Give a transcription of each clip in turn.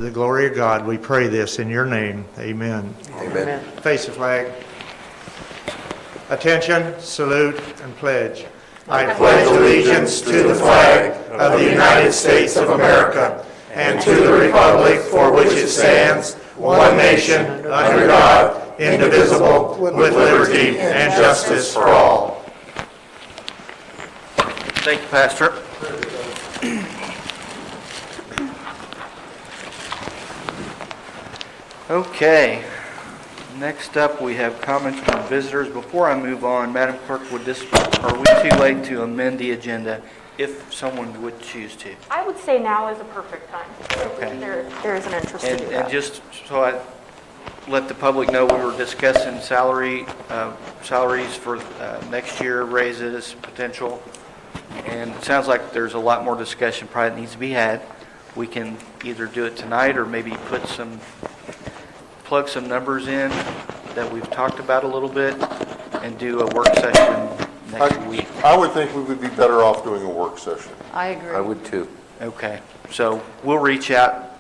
The glory of God, we pray this in your name. Amen. Amen. Face the flag. Attention, salute, and pledge. I pledge allegiance to the flag of the United States of America and to the republic for which it stands, one nation, under God, indivisible, with liberty and justice for all. Thank you, Pastor. Okay, next up we have comments from visitors. Before I move on, Madam Clerk, are we too late to amend the agenda if someone would choose to? I would say now is a perfect time. Okay. There is an interest to do that. And just so I let the public know, we were discussing salaries for next year, raises, potential. And it sounds like there's a lot more discussion probably that needs to be had. We can either do it tonight or maybe plug some numbers in that we've talked about a little bit and do a work session next week. I would think we would be better off doing a work session. I agree. I would too. Okay, so we'll reach out,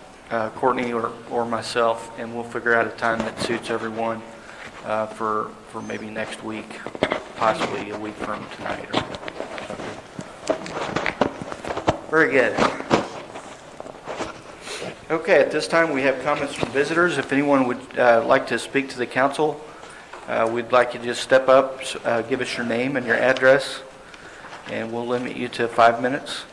Courtney or myself, and we'll figure out a time that suits everyone for maybe next week, possibly a week from tonight. Very good. Okay, at this time we have comments from visitors. If anyone would like to speak to the council, we'd like you to just step up, give us your name and your address, and we'll limit you to 5 minutes.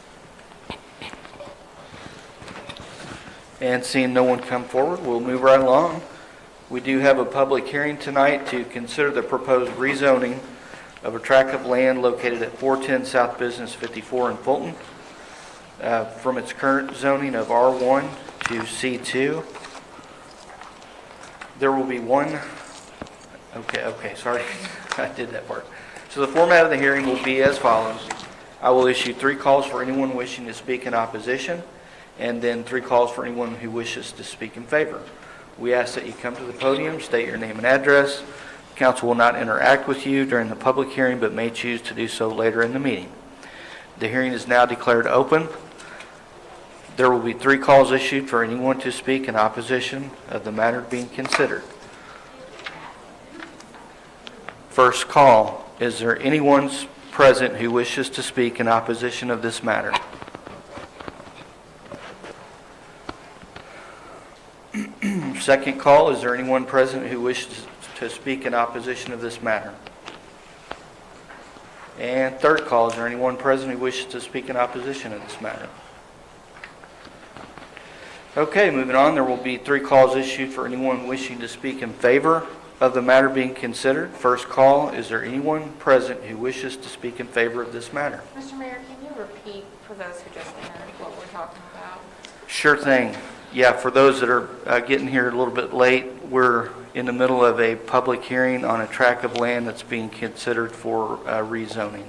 And seeing no one come forward, we'll move right along. We do have a public hearing tonight to consider the proposed rezoning of a tract of land located at 410 South Business 54 in Fulton from its current zoning of R1 to C2. There will be one, okay, sorry, I did that part. So the format of the hearing will be as follows. I will issue 3 calls for anyone wishing to speak in opposition, and then 3 calls for anyone who wishes to speak in favor. We ask that you come to the podium, state your name and address. Council will not interact with you during the public hearing, but may choose to do so later in the meeting. The hearing is now declared open. There will be 3 calls issued for anyone to speak in opposition of the matter being considered. First call, is there anyone present who wishes to speak in opposition of this matter? Second call, is there anyone present who wishes to speak in opposition of this matter? And third call, is there anyone present who wishes to speak in opposition of this matter? Okay, moving on, there will be 3 calls issued for anyone wishing to speak in favor of the matter being considered. First call, is there anyone present who wishes to speak in favor of this matter? Mr. Mayor, can you repeat for those who just entered what we're talking about? Sure thing. Yeah, for those that are getting here a little bit late, we're in the middle of a public hearing on a tract of land that's being considered for rezoning.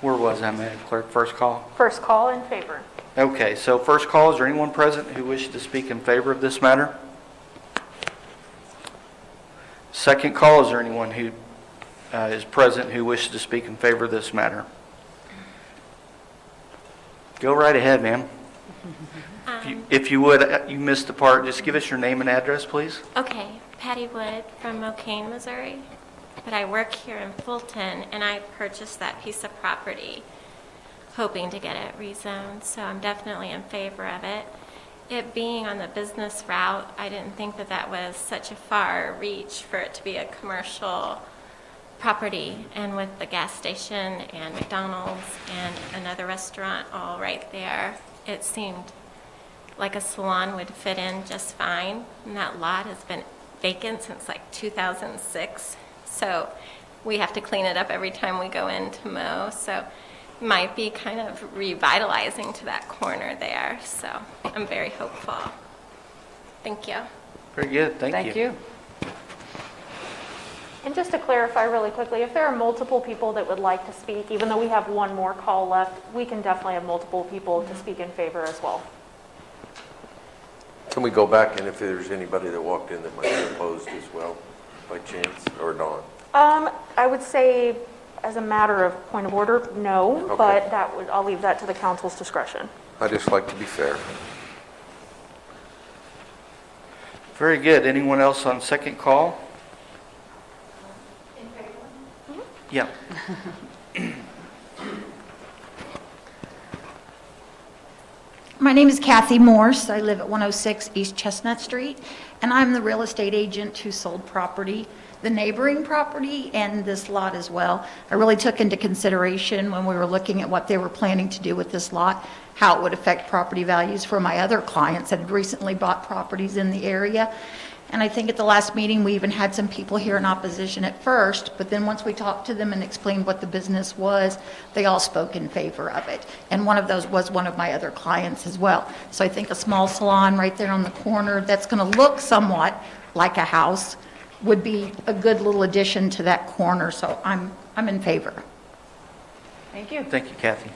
Where was I, Madam Clerk? First call? First call in favor. Okay, so first call, is there anyone present who wishes to speak in favor of this matter? Second call, is there anyone who is present who wishes to speak in favor of this matter? Go right ahead, ma'am. If you would, you missed the part, just give us your name and address, please. Okay, Patty Wood from Mokane, Missouri. But I work here in Fulton, and I purchased that piece of property hoping to get it rezoned, so I'm definitely in favor of it. It being on the business route, I didn't think that that was such a far reach for it to be a commercial property, and with the gas station and McDonald's and another restaurant all right there, it seemed like a salon would fit in just fine. And that lot has been vacant since like 2006. So we have to clean it up every time we go in to mow. So it might be kind of revitalizing to that corner there. So I'm very hopeful. Thank you. Very good, thank you. And just to clarify really quickly, if there are multiple people that would like to speak, even though we have one more call left, we can definitely have multiple people to speak in favor as well. Can we go back, and if there's anybody that walked in that might be opposed as well, by chance, or not? I would say As a matter of point of order, no, Okay. but I'll leave that to the council's discretion. I just like to be fair. Very good. Anyone else on second call? Yeah. My name is Kathy Morse. I live at 106 East Chestnut Street, and I'm the real estate agent who sold property, the neighboring property, and this lot as well. I really took into consideration when we were looking at what they were planning to do with this lot, how it would affect property values for my other clients that had recently bought properties in the area. And I think at the last meeting, we even had some people here in opposition at first, but then once we talked to them and explained what the business was, they all spoke in favor of it. And one of those was one of my other clients as well. So I think a small salon right there on the corner that's going to look somewhat like a house would be a good little addition to that corner. So I'm in favor. Thank you. Thank you, Kathy.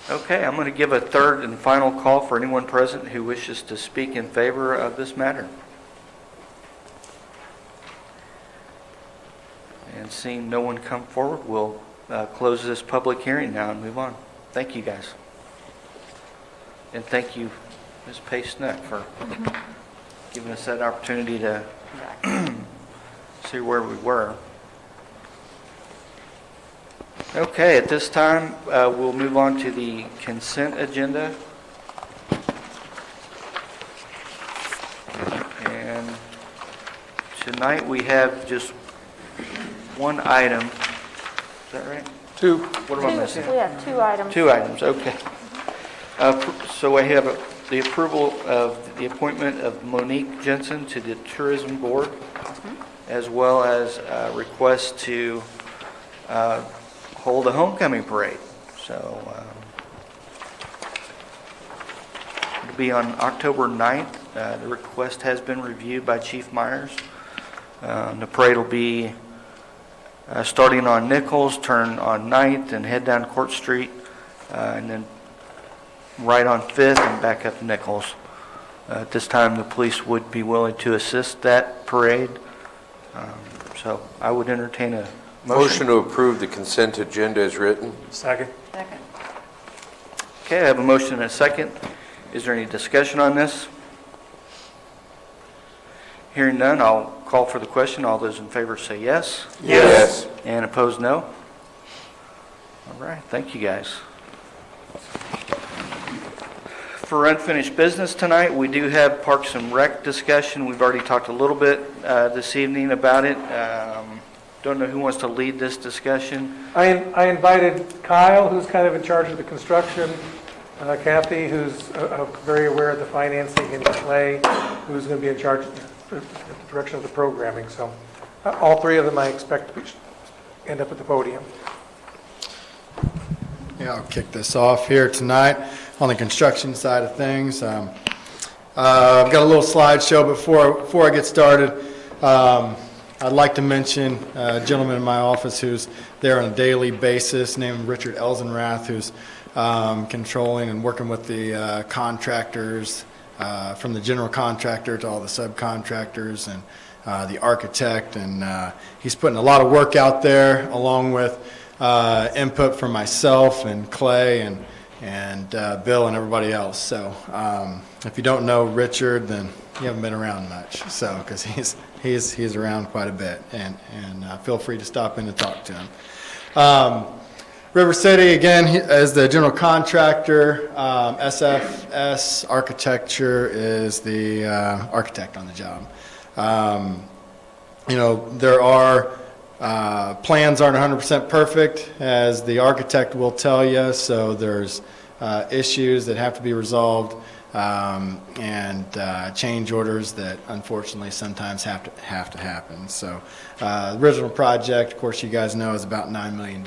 Okay, I'm going to give a third and final call for anyone present who wishes to speak in favor of this matter. And seeing no one come forward, we'll close this public hearing now and move on. Thank you, guys. And thank you, Ms. Pace-Snuck, for giving us that opportunity to see where we were. Okay, at this time, we'll move on to the consent agenda. And tonight we have just one item. Is that right? Two. What am I missing? We have 2 items. 2 items, okay. So I have the approval of the appointment of Monique Jensen to the Tourism Board, as well as a request to hold a homecoming parade. So it'll be on October 9th. The request has been reviewed by Chief Myers. The parade will be starting on Nichols, turn on 9th, and head down Court Street, and then right on 5th and back up Nichols. At this time, the police would be willing to assist that parade. So I would entertain a Motion to approve the consent agenda as written. Second. Okay, I have a motion and a second. Is there any discussion on this? Hearing none, I'll call for the question. All those in favor say yes. Yes. And opposed, no. All right, thank you, guys. For unfinished business tonight, we do have Parks and Rec discussion. We've already talked a little bit this evening about it. Don't know who wants to lead this discussion. I invited Kyle, who's kind of in charge of the construction, Kathy, who's very aware of the financing, and Clay, who's going to be in charge of the direction of the programming. So all 3 of them I expect to end up at the podium. Yeah, I'll kick this off here tonight on the construction side of things. I've got a little slideshow before I get started. I'd like to mention a gentleman in my office who's there on a daily basis named Richard Elzenrath, who's controlling and working with the contractors, from the general contractor to all the subcontractors and the architect. And he's putting a lot of work out there, along with input from myself and Clay and Bill and everybody else. So if you don't know Richard, then you haven't been around much. So because he's around quite a bit, and feel free to stop in and talk to him. River City, again, as the general contractor, SFS Architecture is the architect on the job. There are plans aren't 100% perfect, as the architect will tell you, so there's issues that have to be resolved, and change orders that unfortunately sometimes have to happen. So the original project, of course, you guys know, is about $9 million.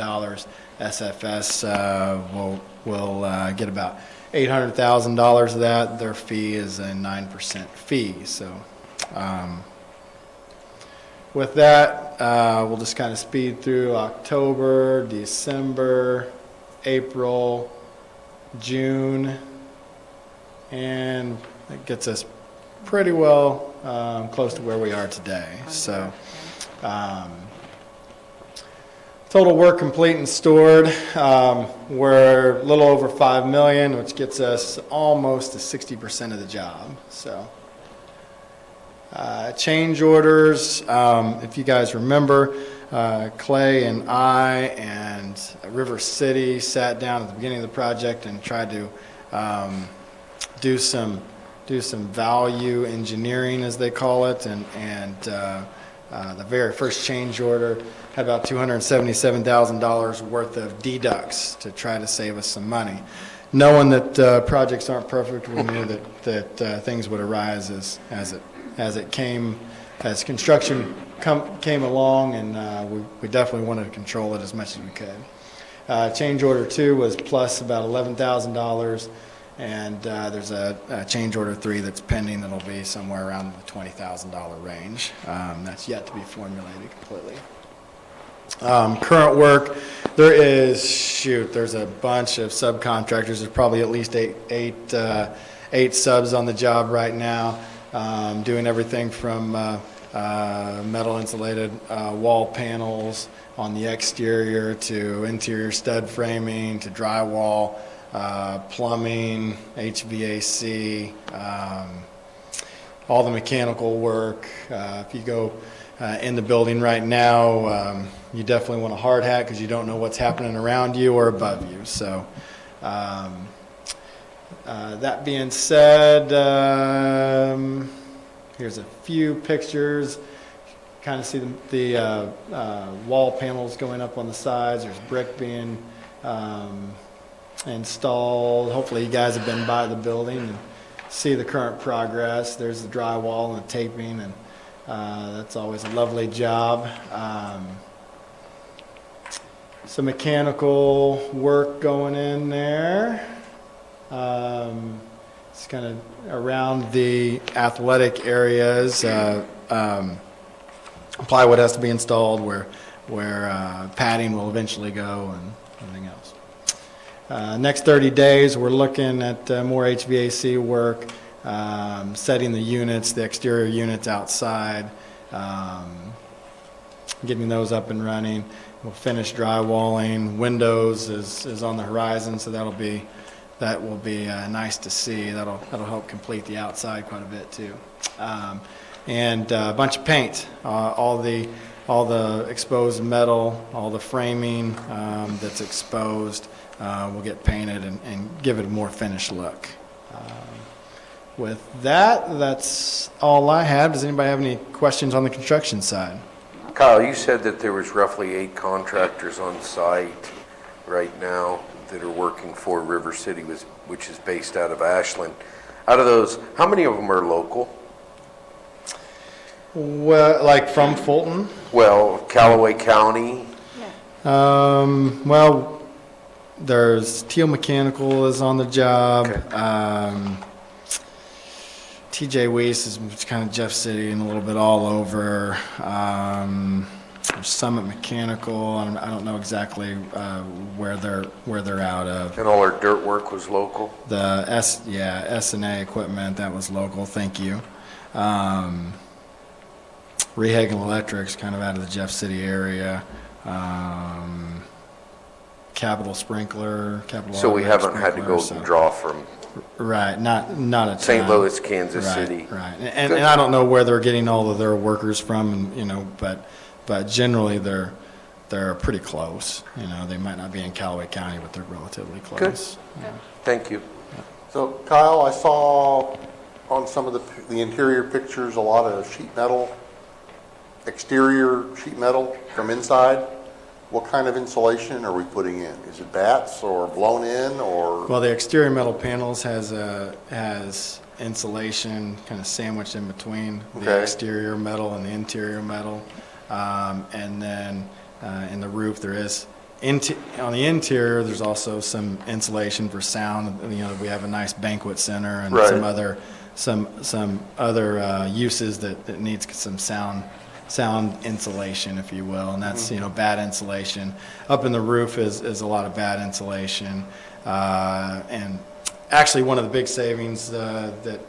SFS will get about $800,000 of that. Their fee is a 9% fee. So with that, we'll just kind of speed through October, December, April, June, and that gets us pretty well close to where we are today. So, total work complete and stored, we're a little over 5 million, which gets us almost to 60% of the job. So, change orders, if you guys remember, Clay and I and River City sat down at the beginning of the project and tried to do some value engineering, as they call it, and the very first change order had about $277,000 worth of deducts to try to save us some money. Knowing that projects aren't perfect, we knew that things would arise as construction came along, and we definitely wanted to control it as much as we could. Change order 2 was plus about $11,000, and there's a change order 3 that's pending that'll be somewhere around the $20,000 range. That's yet to be formulated completely. Current work, there's a bunch of subcontractors. There's probably at least eight subs on the job right now, doing everything from metal insulated wall panels on the exterior to interior stud framing to drywall, plumbing, HVAC, all the mechanical work. If you go in the building right now, you definitely want a hard hat because you don't know what's happening around you or above you. So that being said, here's a few pictures. Kind of see the wall panels going up on the sides. There's brick being installed. Hopefully you guys have been by the building and see the current progress. There's the drywall and the taping, and that's always a lovely job. Some mechanical work going in there. It's kind of around the athletic areas. Plywood has to be installed where padding will eventually go and everything else. Next 30 days, we're looking at more HVAC work, setting the units, the exterior units outside, getting those up and running. We'll finish drywalling. Windows is on the horizon, so that will be nice to see. That'll help complete the outside quite a bit too. And a bunch of paint, all the exposed metal, all the framing that's exposed will get painted and give it a more finished look. With that, that's all I have. Does anybody have any questions on the construction side? Kyle, you said that there was roughly 8 contractors on site right now that are working for River City, which is based out of Ashland. Out of those, how many of them are local? Well, like from Fulton? Well, Callaway County. Well, there's Teal Mechanical is on the job. Okay. TJ Weiss is kind of Jeff City and a little bit all over. There's Summit Mechanical. I don't know exactly where they're out of. And all our dirt work was local? The S&A equipment, that was local. Thank you. Rehagen Electric's kind of out of the Jeff City area. Capital Sprinkler, So we haven't had to go draw from right, not a ton. St. Louis, Kansas Right, City. right. And I don't know where they're getting all of their workers from, and but generally they're pretty close. They might not be in Callaway County, but they're relatively close. Good. Thank you. So Kyle, I saw on some of the interior pictures a lot of sheet metal, exterior sheet metal from inside. What kind of insulation are we putting in? Is it bats or blown in or? Well, the exterior metal panels has insulation kind of sandwiched in between the exterior metal and the interior metal, and then in the roof there is on the interior there's also some insulation for sound. We have a nice banquet center and some other uses that needs some sound insulation, if you will, and that's bad insulation. Up in the roof is a lot of bad insulation, and actually one of the big savings that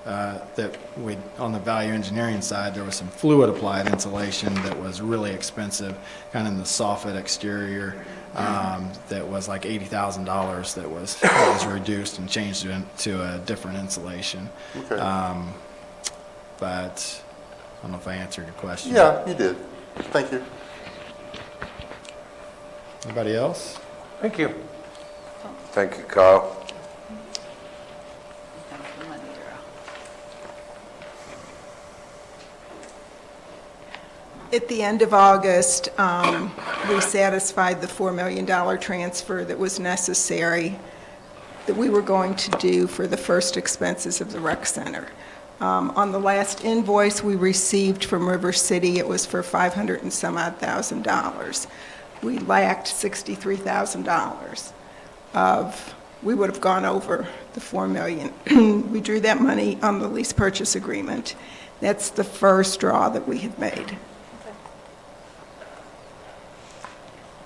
on the value engineering side, there was some fluid applied insulation that was really expensive, kind of in the soffit exterior, that was like $80,000 that was reduced and changed to a different insulation. Okay. But I don't know if I answered your question. Yeah, you did. Thank you. Anybody else? Thank you. Thank you, Kyle. At the end of August, we satisfied the $4 million transfer that was necessary that we were going to do for the first expenses of the rec center. On the last invoice we received from River City, it was for $500 and some odd thousand. We lacked $63,000 we would have gone over the $4 million. We drew that money on the lease purchase agreement. That's the first draw that we have made.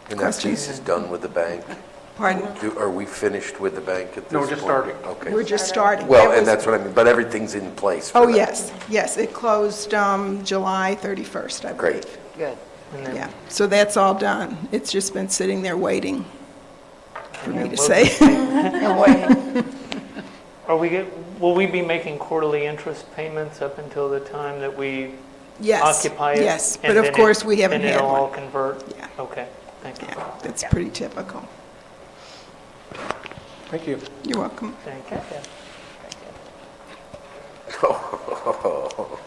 And that piece is done with the bank? Pardon? Are we finished with the bank at this point? No, we're just starting. Okay. We're just starting. Well, That and was- that's what I mean, but everything's in place for Oh, that. yes, yes, it closed July 31st, I believe. Great. Good. Yeah, so that's all done. It's just been sitting there waiting for me to say. Will we be making quarterly interest payments up until the time that we Yes, occupy it? yes, And but of then course, we haven't And had it'll all one. convert? Yeah. Okay, thank you. Yeah, that's pretty typical. Thank you. You're welcome. Thank you.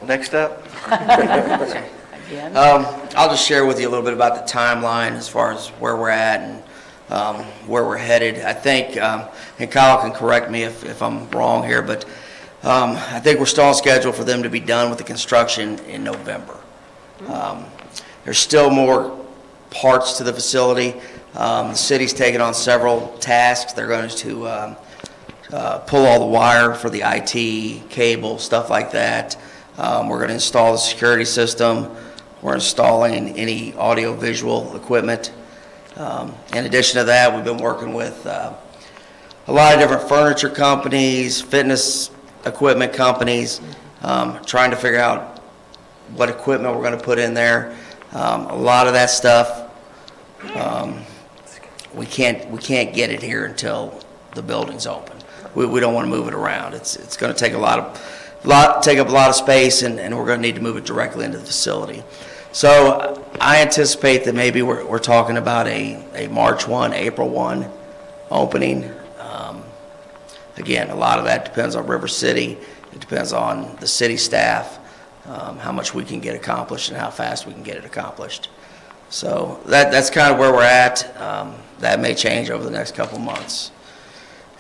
Next up. Again? I'll just share with you a little bit about the timeline as far as where we're at and where we're headed. I think, and Kyle can correct me if I'm wrong here, but I think we're still on schedule for them to be done with the construction in November. There's still more parts to the facility. The city's taken on several tasks. They're going to pull all the wire for the IT, cable, stuff like that. We're going to install the security system. We're installing any audio-visual equipment. In addition to that, we've been working with a lot of different furniture companies, fitness equipment companies, trying to figure out what equipment we're going to put in there. A lot of that stuff, we can't get it here until the building's open. We don't want to move it around. It's going to take take up a lot of space, and we're going to need to move it directly into the facility. So I anticipate that maybe we're talking about a March 1, April 1 opening. Again, a lot of that depends on River City. It depends on the city staff, how much we can get accomplished and how fast we can get it accomplished. So that's kind of where we're at. That may change over the next couple months.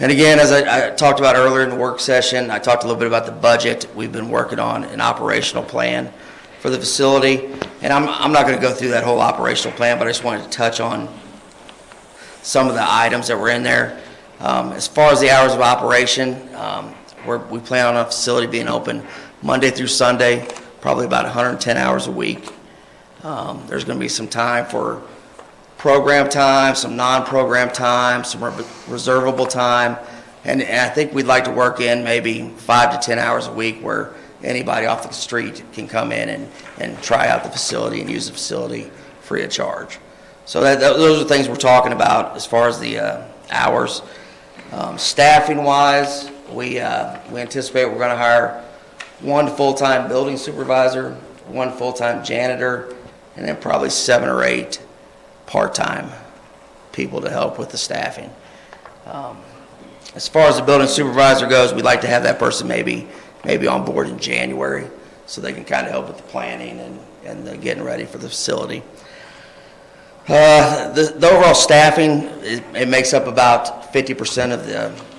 And again, as I talked about earlier in the work session, I talked a little bit about the budget. We've been working on an operational plan for the facility. And I'm not going to go through that whole operational plan, but I just wanted to touch on some of the items that were in there. As far as the hours of operation, we plan on a facility being open Monday through Sunday, probably about 110 hours a week. There's going to be some time for program time, some non-program time, some reservable time, and I think we'd like to work in maybe 5 to 10 hours a week where anybody off the street can come in and try out the facility and use the facility free of charge. So those are things we're talking about as far as the hours. Staffing-wise, we anticipate we're going to hire 1 full-time building supervisor, 1 full-time janitor, and then probably 7 or 8 part-time people to help with the staffing. As far as the building supervisor goes, we'd like to have that person maybe on board in January so they can kind of help with the planning and the getting ready for the facility. The overall staffing, it makes up about 50% of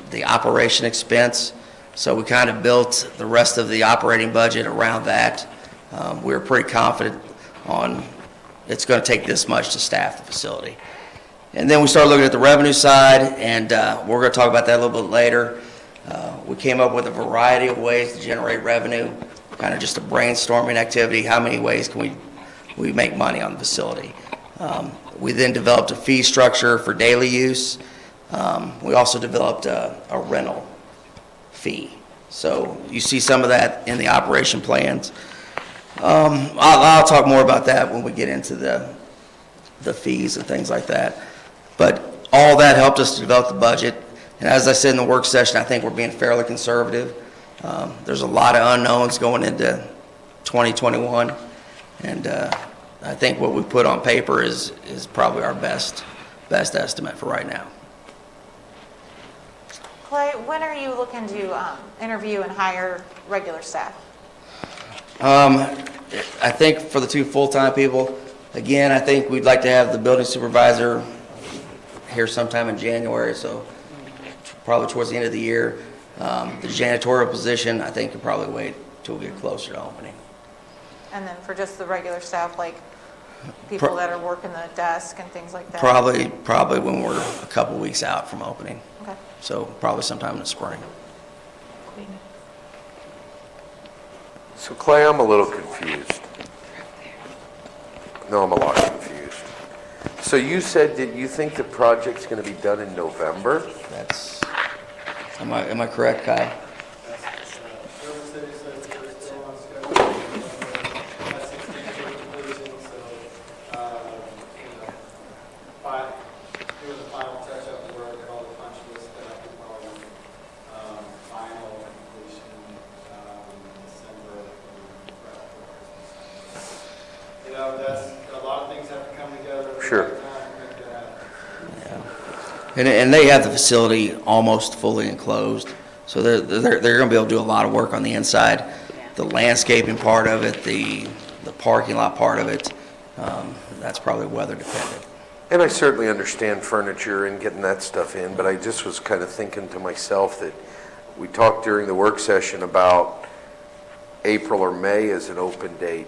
the operation expense. So we kind of built the rest of the operating budget around that. We were pretty confident on it's going to take this much to staff the facility. And then we started looking at the revenue side, and we're going to talk about that a little bit later. We came up with a variety of ways to generate revenue, kind of just a brainstorming activity. How many ways can we make money on the facility? We then developed a fee structure for daily use. We also developed a rental fee. So you see some of that in the operation plans. I'll talk more about that when we get into the fees and things like that. But all that helped us to develop the budget. And as I said in the work session, I think we're being fairly conservative. There's a lot of unknowns going into 2021. And I think what we put on paper is probably our best estimate for right now. Clay, when are you looking to interview and hire regular staff? I think for the 2 full-time people, again, I think we'd like to have the building supervisor here sometime in January, so probably towards the end of the year. The janitorial position, I think, could probably wait till we get closer to opening. And then for just the regular staff, like people that are working the desk and things like that? Probably when we're a couple weeks out from opening. Okay. So probably sometime in the spring. So Clay, I'm a little confused. No, I'm a lot confused. So you said that you think the project's going to be done in November? Am I correct, Kyle? Doing the final touch-up work and all the punch list stuff, final completion, December. You know, that's, a lot of things have to come together at the Sure. right time to make that happen. And they have the facility almost fully enclosed, so they're going to be able to do a lot of work on the inside. The landscaping part of it, the parking lot part of it, that's probably weather dependent. And I certainly understand furniture and getting that stuff in, but I just was kind of thinking to myself that we talked during the work session about April or May as an open date.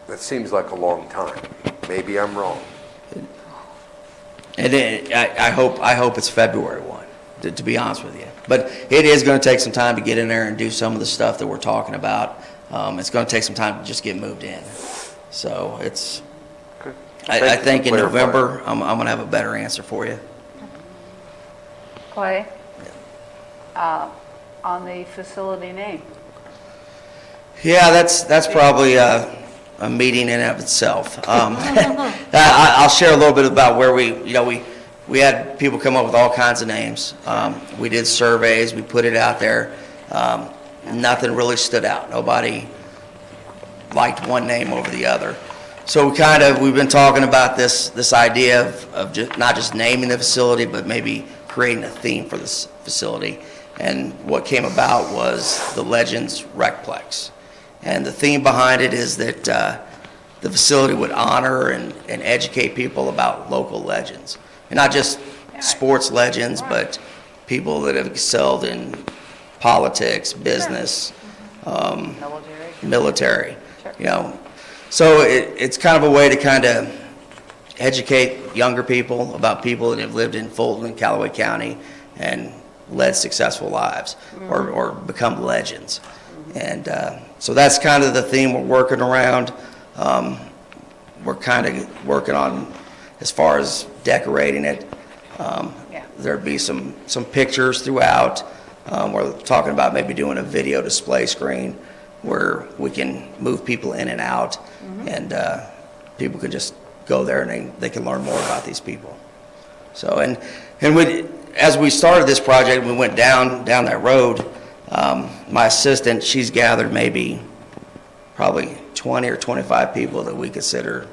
That seems like a long time. Maybe I'm wrong. And I hope it's February 1, to be honest with you. But it is going to take some time to get in there and do some of the stuff that we're talking about. It's going to take some time to just get moved in. So it's, I think in November, I'm going to have a better answer for you. Clay, on the facility name. Yeah, that's probably a meeting in and of itself. I'll share a little bit about where we had people come up with all kinds of names. We did surveys, we put it out there. Nothing really stood out. Nobody liked one name over the other. So we've been talking about this idea of just, not just naming the facility, but maybe creating a theme for this facility. And what came about was the Legends Recplex. And the theme behind it is that the facility would honor and educate people about local legends. And not just sports legends, but people that have excelled in politics, business, military. So it's kind of a way to kind of educate younger people about people that have lived in Fulton, Callaway County, and led successful lives or become legends. And so that's kind of the theme we're working around. We're kind of working on as far as decorating it. There'd be some pictures throughout. We're talking about maybe doing a video display screen where we can move people in and out, and people can just go there and they can learn more about these people. So as we started this project, we went down that road. My assistant, she's gathered probably 20 or 25 people that we consider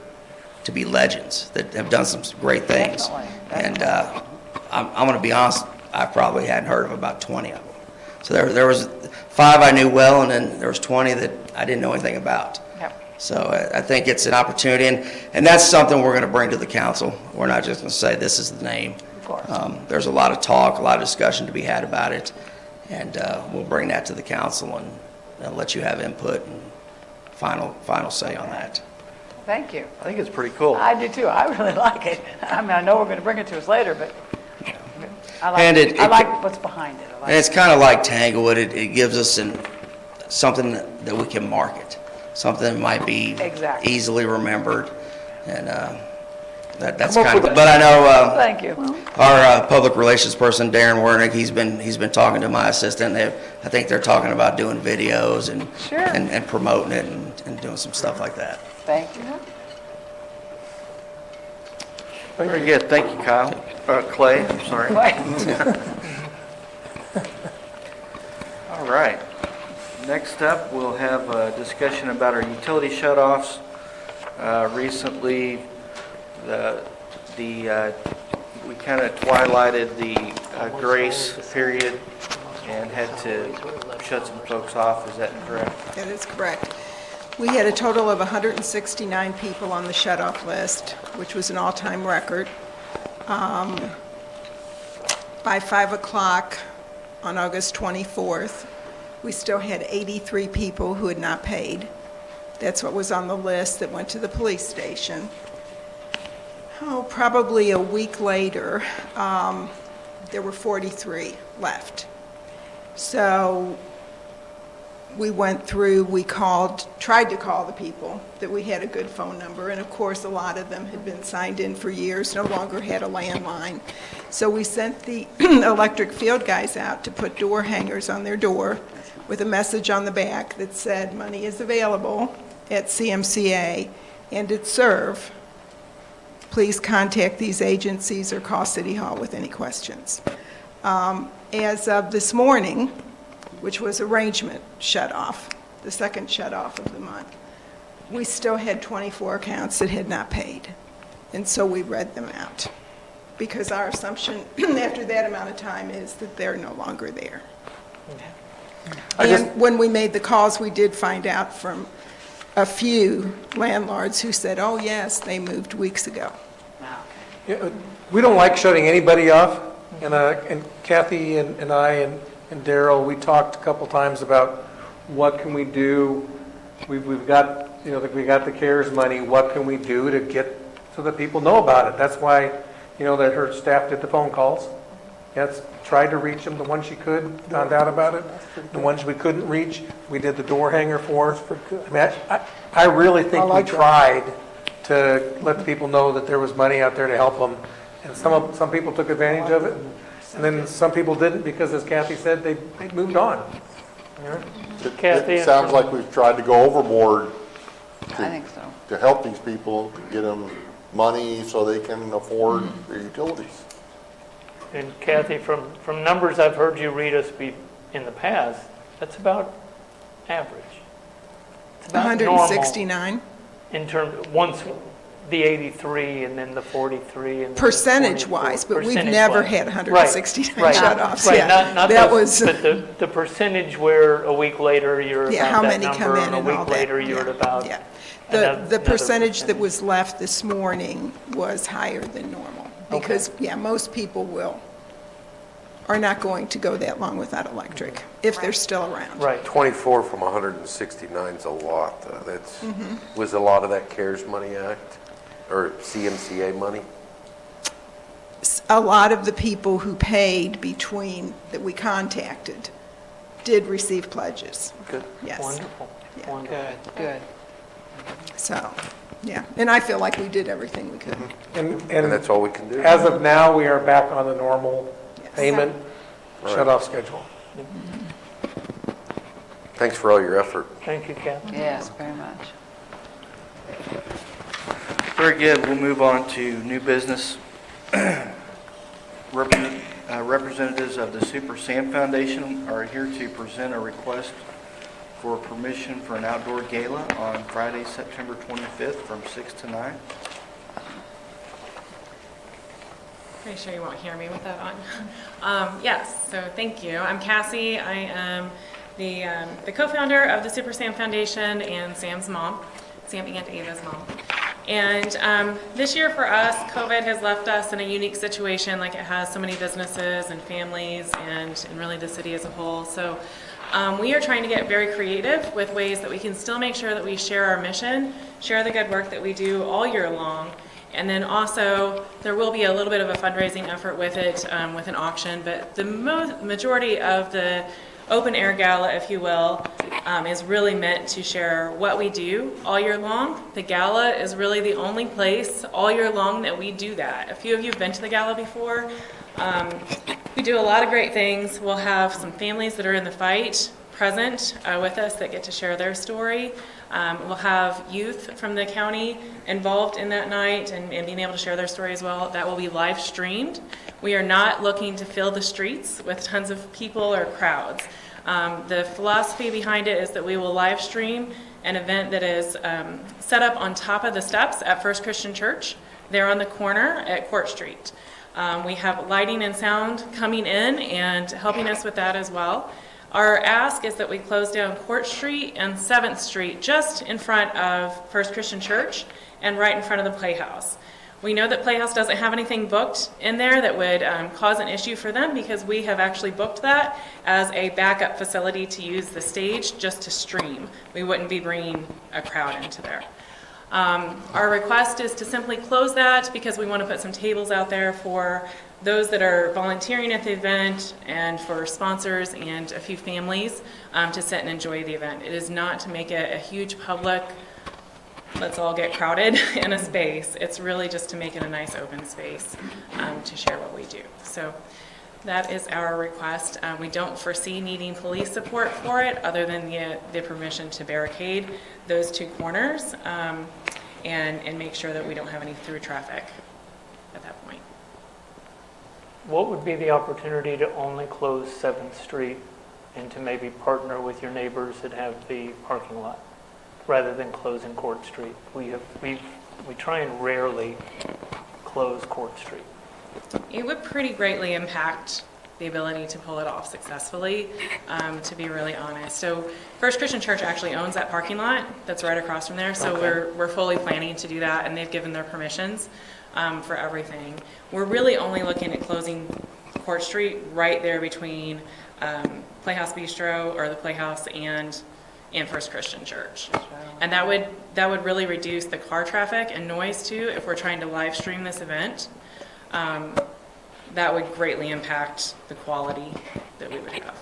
to be legends that have done some great things. And I'm going to be honest, I probably hadn't heard of about 20 of them. So there was 5 I knew well, and then there was 20 that I didn't know anything about. So I think it's an opportunity, and that's something we're going to bring to the council. We're not just going to say this is the name. Of course. There's a lot of talk, a lot of discussion to be had about it, and we'll bring that to the council and let you have input and final say on that. Thank you. I think it's pretty cool. I do too. I really like it. I mean, I know we're going to bring it to us later, but I like what's behind it. And it's kind of like Tanglewood. It gives us something that we can market, something that might be easily remembered. And That's kind of, but I know Thank you. our public relations person, Darren Wernick, he's been talking to my assistant. I think they're talking about doing videos and Sure. and promoting it and doing some stuff like that. Thank you. Very good, thank you, Kyle. Clay, I'm sorry. All right. Next up, we'll have a discussion about our utility shutoffs. Recently, we kind of twilighted the grace period and had to shut some folks off. Is that correct? That is correct. We had a total of 169 people on the shut-off list, which was an all-time record. By 5 o'clock on August 24th, we still had 83 people who had not paid. That's what was on the list that went to the police station. Oh, probably a week later, there were 43 left. So we went through, tried to call the people that we had a good phone number, and of course, a lot of them had been signed in for years, no longer had a landline. So we sent the electric field guys out to put door hangers on their door with a message on the back that said, money is available at CMCA and at SERV. Please contact these agencies or call City Hall with any questions. As of this morning, which was arrangement shut-off, the second shut-off of the month, we still had 24 accounts that had not paid. And so we read them out, because our assumption after that amount of time is that they're no longer there. And when we made the calls, we did find out from a few landlords who said, oh, yes, they moved weeks ago. Yeah, we don't like shutting anybody off, and Kathy and I and Daryl, we talked a couple times about what can we do. We've got, we got the CARES money. What can we do to get so that people know about it? That's why, that her staff did the phone calls. Yes, tried to reach them. The ones she could, found out about it. The ones we couldn't reach, we did the door hanger for. I mean, I really think we tried to let the people know that there was money out there to help them. And some people took advantage of it, and then some people didn't, because, as Kathy said, they moved on. Kathy, It sounds like we've tried to go overboard I think so. to help these people, to get them money so they can afford their utilities. And Kathy, from numbers I've heard you read us in the past, that's about average. It's about 169? normal in terms, once the 83 and then the 43 and Percentage-wise, but we've never had 169 right, shut-offs. Right, Yeah, not that those, was, but the percentage where a week later you're yeah, about how that many number, come in and a and week all that. later you're at about Yeah. another The percentage that was left this morning was higher than normal, because, yeah, most people are not going to go that long without electric, if they're still around. Right. 24 from 169 is a lot, though. That's, was a lot of that CARES Money Act, or CMCA money? A lot of the people who paid that we contacted did receive pledges. Good. Yes. Wonderful. Yeah. Wonderful. Good. So, yeah, and I feel like we did everything we could. And that's all we can do. As of now, we are back on the normal Yes. payment Right. shut-off schedule. Thanks for all your effort. Thank you, Kathy. Yes, very much. Very good. We'll move on to new business. Representatives of the Super Sam Foundation are here to present a request for permission for an outdoor gala on Friday, September 25th from 6 to 9. Pretty sure you won't hear me with that on. Yes, so thank you. I'm Cassie. I am the co-founder of the Super Sam Foundation and Sam's mom, Sam and Ava's mom. And this year for us, COVID has left us in a unique situation, like it has so many businesses and families and really the city as a whole. So we are trying to get very creative with ways that we can still make sure that we share our mission, share the good work that we do all year long. And then also, there will be a little bit of a fundraising effort with it, with an auction, but the majority of the open air gala, if you will, is really meant to share what we do all year long. The gala is really the only place all year long that we do that. A few of you have been to the gala before. We do a lot of great things. We'll have some families that are in the fight present with us that get to share their story. We'll have youth from the county involved in that night and being able to share their story as well. That will be live streamed. We are not looking to fill the streets with tons of people or crowds. The philosophy behind it is that we will live stream an event that is set up on top of the steps at First Christian Church. They're on the corner at Court Street. We have lighting and sound coming in and helping us with that as well. Our ask is that we close down Court Street and 7th Street just in front of First Christian Church and right in front of the Playhouse. We know that Playhouse doesn't have anything booked in there that would cause an issue for them because we have actually booked that as a backup facility to use the stage just to stream. We wouldn't be bringing a crowd into there. Our request is to simply close that because we want to put some tables out there for those that are volunteering at the event and for sponsors and a few families to sit and enjoy the event. It is not to make it a huge public, let's all get crowded in a space. It's really just to make it a nice open space to share what we do. So that is our request. We don't foresee needing police support for it other than the permission to barricade those two corners and make sure that we don't have any through traffic at that point. What would be the opportunity to only close 7th Street and to maybe partner with your neighbors that have the parking lot rather than closing Court Street? We try and rarely close Court Street. It would pretty greatly impact the ability to pull it off successfully, to be really honest. So First Christian Church actually owns that parking lot that's right across from there, so we're fully planning to do that, and they've given their permissions for everything. We're really only looking at closing Court Street right there between Playhouse Bistro or the Playhouse and First Christian Church. And that would really reduce the car traffic and noise too if we're trying to live stream this event. That would greatly impact the quality that we would have.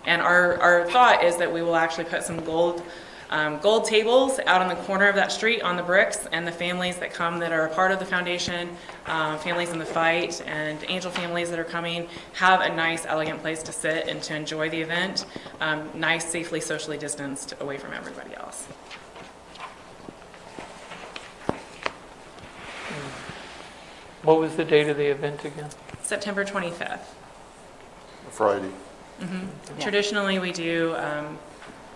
And our thought is that we will actually put some gold tables out on the corner of that street on the bricks, and the families that come that are a part of the foundation, families in the fight and angel families that are coming, have a nice, elegant place to sit and to enjoy the event, nice, safely, socially distanced away from everybody else. What was the date of the event again? September 25th. Friday. Mm-hmm. Yeah. Traditionally, we do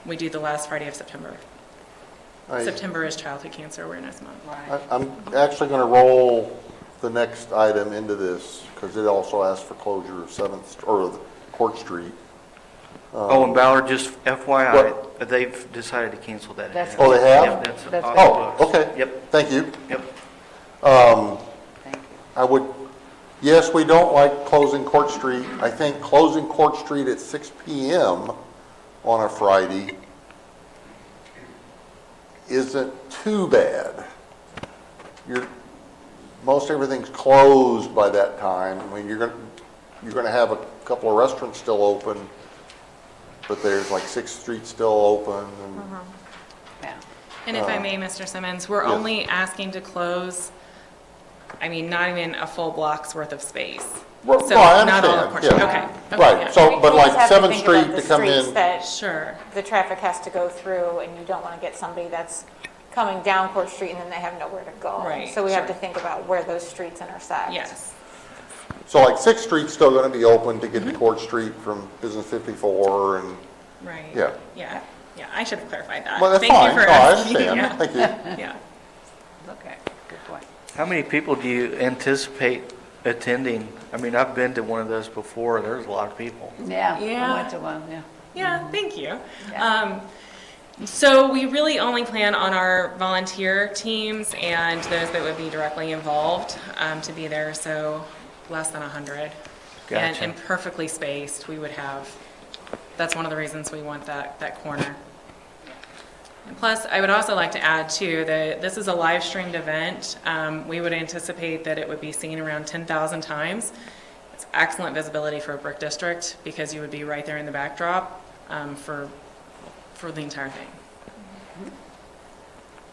the last Friday of September. September is Childhood Cancer Awareness Month. Right. I'm actually going to roll the next item into this because it also asks for closure of 7th or Court Street. And Ballard, just FYI, they've decided to cancel that. That's Oh, they have? Yep, that's off the books. Okay. Yep. Thank you. Yep. I would, yes, we don't like closing Court Street. I think closing Court Street at 6 p.m. on a Friday isn't too bad. Most everything's closed by that time. I mean, you're going to have a couple of restaurants still open, but there's like 6th Street still open. And, Yeah. And if I may, Mr. Simmons, we're yes. only asking to close, not even a full block's worth of space. Well, So no, I not all of understand. Court Yeah. Street. Okay. Right. Yeah. So, but We like just have to 7th think about Street the to come streets in. that Sure. the traffic has to go through, and you don't want to get somebody that's coming down Court Street and then they have nowhere to go. Right, So we have sure. to think about where those streets intersect. Yes. So like 6th Street's still going to be open to get to Court Street from Business 54 and, Right. yeah. Yeah. Yeah. I should have clarified that. Well, that's Thank fine. you for No, I asking. understand. Yeah. Thank you. Yeah. Okay, good point. How many people do you anticipate attending? I've been to one of those before. There's a lot of people. Yeah, Yeah. I went to one, yeah. Yeah, thank you. Yeah. So we really only plan on our volunteer teams and those that would be directly involved to be there, so less than 100. Gotcha. And perfectly spaced, we would have, that's one of the reasons we want that corner. And plus, I would also like to add too that this is a live streamed event. We would anticipate that it would be seen around 10,000 times. It's excellent visibility for a brick district because you would be right there in the backdrop for the entire thing.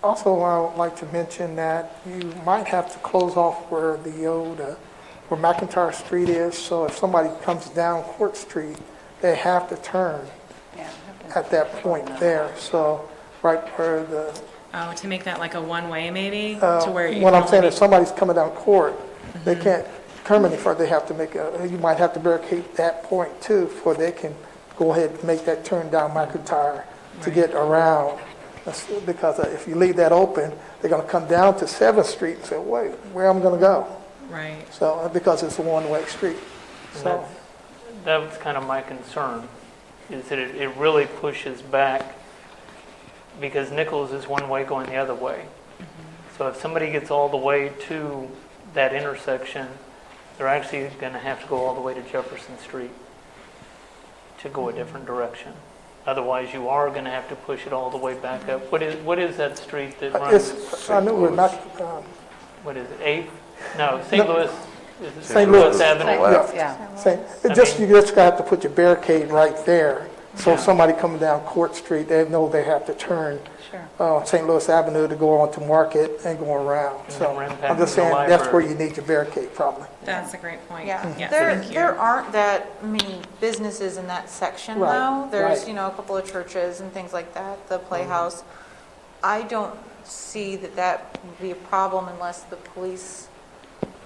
Also, I would like to mention that you might have to close off where the old, where McIntyre Street is, so if somebody comes down Court Street, they have to turn at that point there, so right where the... Oh, to make that like a one-way maybe? To where you What can I'm saying only is somebody's coming down Court, they can't come any further, they have to make you might have to barricade that point too, before they can go ahead and make that turn down McIntyre to get around. Because if you leave that open, they're going to come down to 7th Street and say, wait, where am I going to go? Right. So, because it's a one-way street. So, That was kind of my concern, is that it really pushes back, because Nichols is one way going the other way. So if somebody gets all the way to that intersection, they're actually going to have to go all the way to Jefferson Street to go a different direction. Otherwise, you are going to have to push it all the way back up. What is that street that runs? I know we're not... What is it, 8th? No, St. Louis. Is it St. Louis Avenue? You just have to put your barricade right there. So if somebody coming down Court Street, they know they have to turn St. Louis Avenue to go on to Market and go around. So I'm just saying that's where you need your barricade probably. That's a great point. Yeah, Yes, there, thank you. there aren't that many businesses in that section Right, though. There's, right. you know, a couple of churches and things like that, the Playhouse. I don't see that that would be a problem unless the police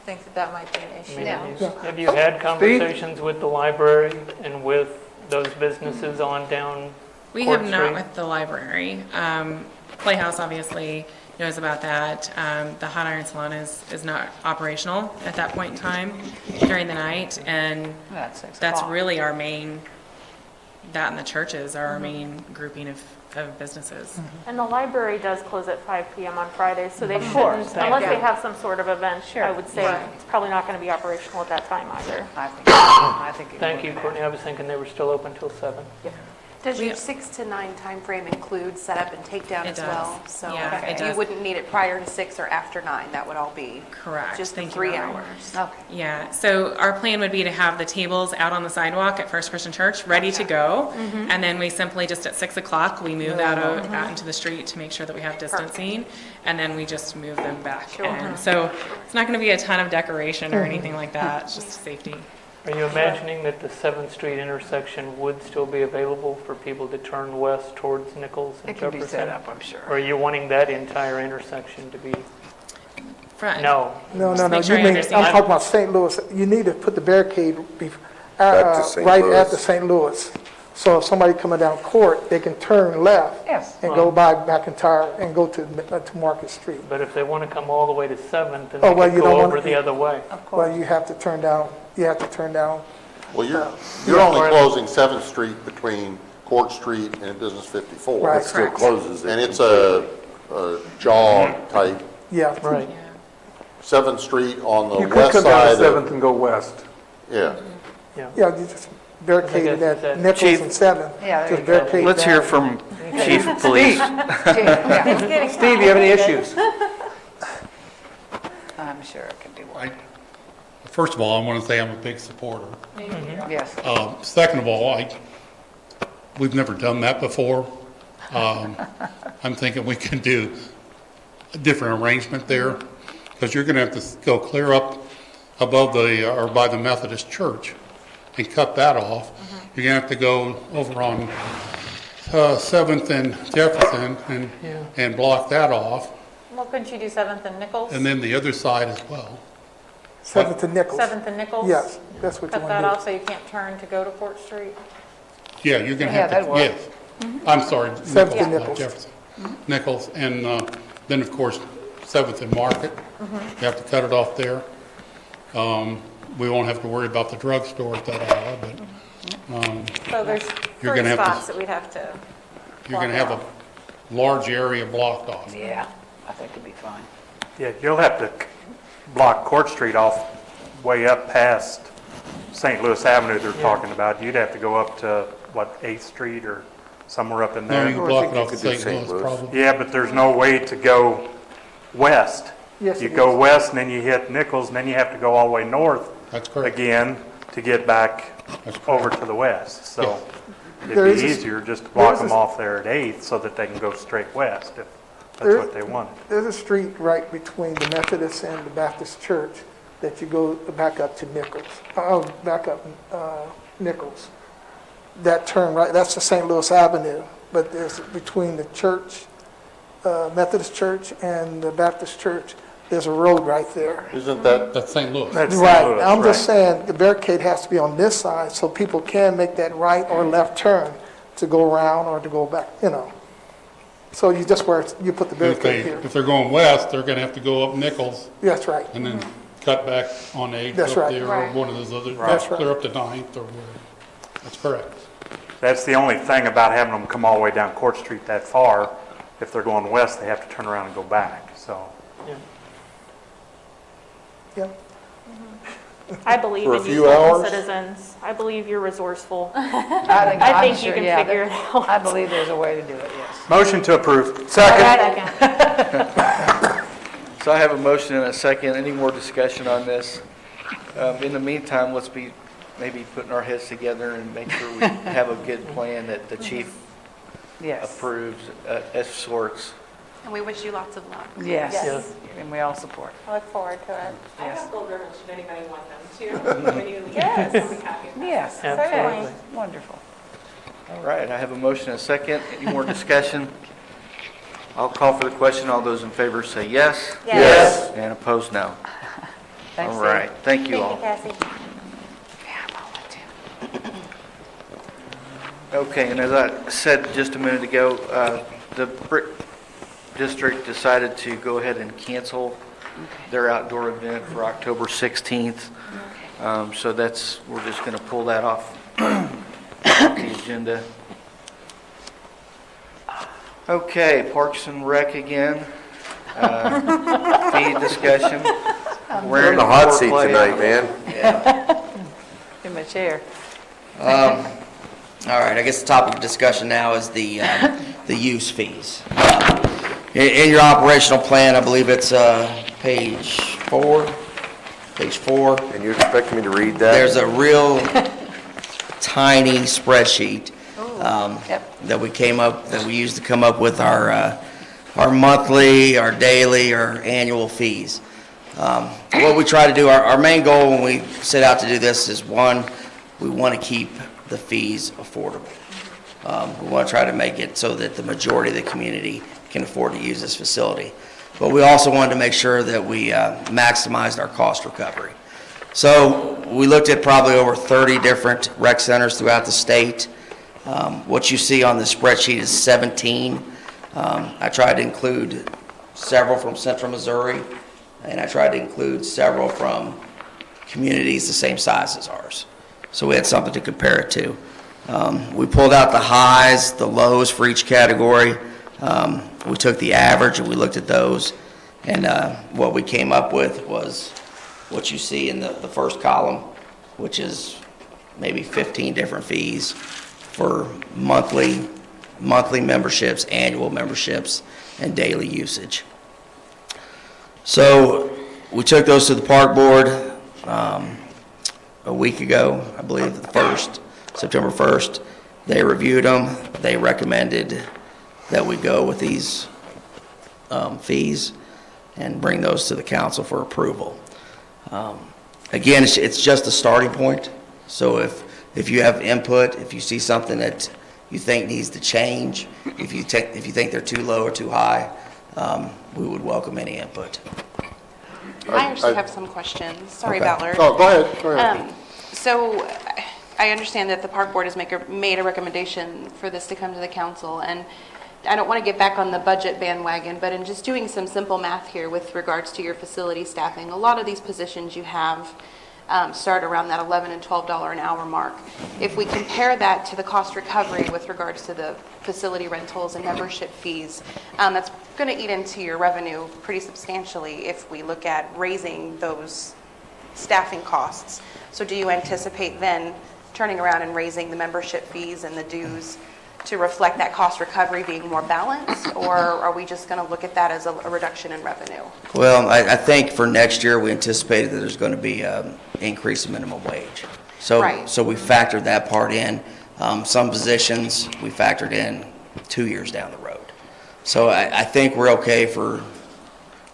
think that that might be an issue. Have you had conversations with the library and with those businesses on down We Court have not Street? with the library. Playhouse obviously knows about that. The Hot Iron Salon is not operational at that point in time during the night, and that's really our main, that and the churches are our main grouping of businesses. And the library does close at 5 p.m. on Fridays, so they shouldn't, unless they have some sort of event, I would say it's probably not going to be operational at that time either. I think Thank you, Courtney. I was thinking they were still open till 7. Does your 6 to 9 timeframe include setup and takedown as does. well? So Yeah, it you does. wouldn't need it prior to 6 or after 9, that would all be Correct. just the Thank you, 3 Robin. hours. Okay. Yeah, so our plan would be to have the tables out on the sidewalk at First Christian Church, ready to go. And then we simply, just at 6 o'clock, we move that out into the street to make sure that we have distancing. And then we just move them back in. So it's not going to be a ton of decoration or anything like that, it's just safety. Are you imagining that the 7th Street intersection would still be available for people to turn west towards Nichols and It can Jefferson? be set up, I'm sure. Or are you wanting that entire intersection to be? Front. No. No, Just make sure you I mean, I'm understand. talking about St. Louis. You need to put the barricade Back to St. right Louis. at the St. Louis. So if somebody coming down Court, they can turn left Yes. and go by McIntyre and go to Market Street. But if they want to come all the way to 7th, then Oh, they well, could you go don't over want- the other way. Well, you have to turn down, Well, you're only closing 7th Street between Court Street and Business 54. Right. It still closes. And it's a jog type, yeah. Right. 7th Street on the You could west come down side to of, 7th and go west. yeah. Yeah, you just barricade it at Nichols Chief. and 7th. Yeah, there Just you go. barricade Let's that. hear from Chief of Police. Yeah, Steve, do you have any issues? I'm sure it can be worked. First of all, I want to say I'm a big supporter. Yes. Second of all, we've never done that before. I'm thinking we can do a different arrangement there, because you're going to have to go clear up above or by the Methodist Church and cut that off. You're going to have to go over on 7th and Jefferson and block that off, Well, couldn't you do 7th and Nichols? and then the other side as well. 7th and Nichols. 7th and Nichols? Yes, that's what you Cut want that to do. off so you can't turn to go to Court Street? Yeah, you're going to Yeah, have that'd to, work. yes. I'm sorry, Seventh and not Nichols. Jefferson. Nichols, and then, of course, 7th and Market. You have to cut it off there. We won't have to worry about the drugstore at that hour, but So there's You're 3 gonna have to- spots that we'd have to you're going to block have a large area blocked off. Yeah, I think it'd be fine. Yeah, you'll have to block Court Street off way up past St. Louis Avenue they're talking about. You'd have to go up to, 8th Street or somewhere up in No, there? you can block it you off could at do St. St. Louis, Louis. probably. Yeah, but there's no way to go west. Yes, You it go is. west and then you hit Nichols and then you have to go all the way north That's correct. again. to get back over to the west. So There it'd is be a- easier just to there block is a- them off there at 8th so that they can go straight west if that's There- what they wanted. There's a street right between the Methodist and the Baptist church that you go back up to Nichols. That turn right, that's the St. Louis Avenue, but there's between the church, Methodist church and the Baptist church, there's a road right there. Isn't that, That's St. Louis. That's St. Right, Louis, I'm just right. saying, the barricade has to be on this side so people can make that right or left turn to go around or to go back, you know. So you just where you put the barricade here. If they're going west, they're gonna have to go up Nichols That's right. and then cut back on 8th That's up right. there, or Right. one of those other, That's right. clear up to 9th or whatever. That's correct. That's the only thing about having them come all the way down Court Street that far. If they're going west, they have to turn around and go back, so. Yeah. I believe For a in you, few Fulton hours? citizens. I believe you're resourceful. I think you can figure it out. I believe there's a way to do it, yes. Motion to approve. Second. So I have a motion and a second. Any more discussion on this? In the meantime, let's be maybe putting our heads together and make sure we have a good plan that the chief Yes, approves of sorts. And we wish you lots of luck. yes, and we all support. I look forward to it. I Yes. have gold ribbons, should anybody want them too. When you leave, I'll be happy. Yes, Absolutely. wonderful. All right, I have a motion and a second. Any more discussion? I'll call for the question. All those in favor say yes. Yes. And opposed, no. Thanks, All Steve. right, thank you all. Cassie. Okay, and as I said just a minute ago, the Brick District decided to go ahead and cancel their outdoor event for October 16th. So we're just going to pull that off the agenda. Okay, Parks and Rec again. Fee discussion. We're in the hot seat tonight, man. In my chair. All right, I guess the topic of discussion now is the use fees. In your operational plan, I believe it's page 4. And you expect me to read that? There's a real tiny spreadsheet that we used to come up with our monthly, our daily, our annual fees. What we try to do, our main goal when we set out to do this is, one, we want to keep the fees affordable. We want to try to make it so that the majority of the community can afford to use this facility. But we also wanted to make sure that we maximized our cost recovery. So we looked at probably over 30 different rec centers throughout the state. What you see on the spreadsheet is 17. I tried to include several from Central Missouri, and I tried to include several from communities the same size as ours. So we had something to compare it to. We pulled out the highs, the lows for each category. We took the average and we looked at those. And what we came up with was what you see in the first column, which is maybe 15 different fees for monthly memberships, annual memberships, and daily usage. So we took those to the park board a week ago, I believe, September 1st. They reviewed them. They recommended that we go with these fees and bring those to the council for approval. Again, it's just a starting point. So if you have input, if you see something that you think needs to change, if you think they're too low or too high, we would welcome any input. I actually have some questions. Sorry, Okay. Ballard. Oh, go ahead. So I understand that the park board has made a recommendation for this to come to the council, and I don't want to get back on the budget bandwagon, but in just doing some simple math here with regards to your facility staffing, a lot of these positions you have start around that $11 and $12 an hour mark. If we compare that to the cost recovery with regards to the facility rentals and membership fees, that's going to eat into your revenue pretty substantially if we look at raising those staffing costs. So do you anticipate then turning around and raising the membership fees and the dues to reflect that cost recovery being more balanced, or are we just going to look at that as a reduction in revenue? Well, I think for next year, we anticipated that there's going to be an increase in minimum wage. Right. So we factored that part in. Some positions, we factored in 2 years down the road. So I think we're okay for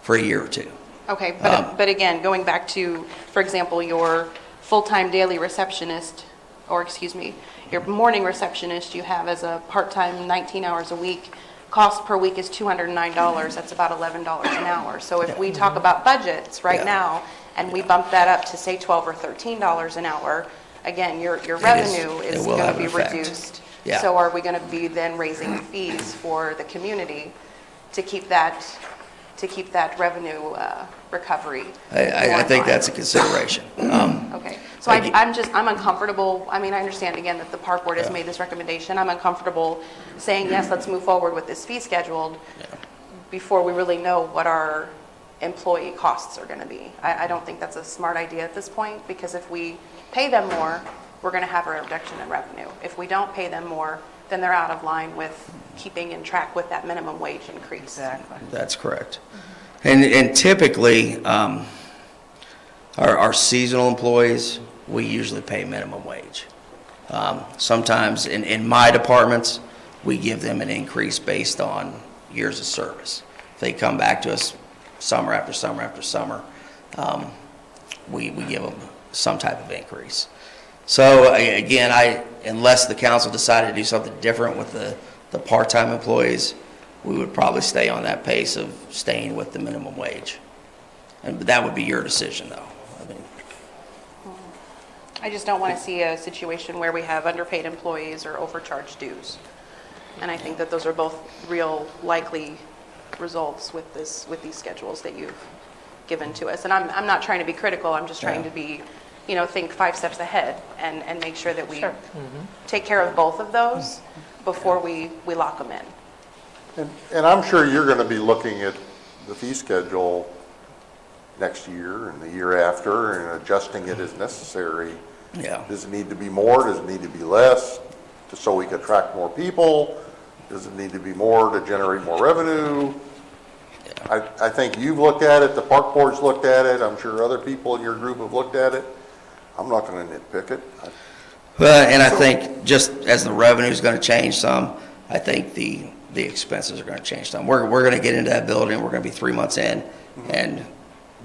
a year or two. Okay, but again, going back to, for example, your full-time daily receptionist, or excuse me, your morning receptionist you have as a part-time 19 hours a week, cost per week is $209. That's about $11 an hour. So if we talk about budgets right now, and we bump that up to say $12 or $13 an hour, again, your revenue is will going to have an be effect. reduced. Yeah. So are we going to be then raising fees for the community to keep that revenue recovery? I think that's a consideration. Okay, so I'm uncomfortable, I mean, I understand again that the park board has made this recommendation. I'm uncomfortable saying, yes, let's move forward with this fee scheduled before we really know what our employee costs are going to be. I don't think that's a smart idea at this point, because if we pay them more, we're going to have a reduction in revenue. If we don't pay them more, then they're out of line with keeping in track with that minimum wage increase. Exactly. That's correct. And typically, our seasonal employees, we usually pay minimum wage. Sometimes in my departments, we give them an increase based on years of service. If they come back to us summer after summer after summer, we give them some type of increase. So again, unless the council decided to do something different with the part-time employees, we would probably stay on that pace of staying with the minimum wage. And that would be your decision, though. I just don't want to see a situation where we have underpaid employees or overcharged dues. And I think that those are both real likely results with these schedules that you've given to us. And I'm not trying to be critical, I'm just trying to be, think 5 steps ahead and make sure that we take care of both of those before we lock them in. And I'm sure you're going to be looking at the fee schedule next year and the year after and adjusting it as necessary. Yeah. Does it need to be more? Does it need to be less? Just so we can attract more people? Does it need to be more to generate more revenue? Yeah. I think you've looked at it, the park board's looked at it, I'm sure other people in your group have looked at it. I'm not going to nitpick it. Well, and I think just as the revenue is going to change some, I think the expenses are going to change some. We're going to get into that building, we're going to be 3 months in, and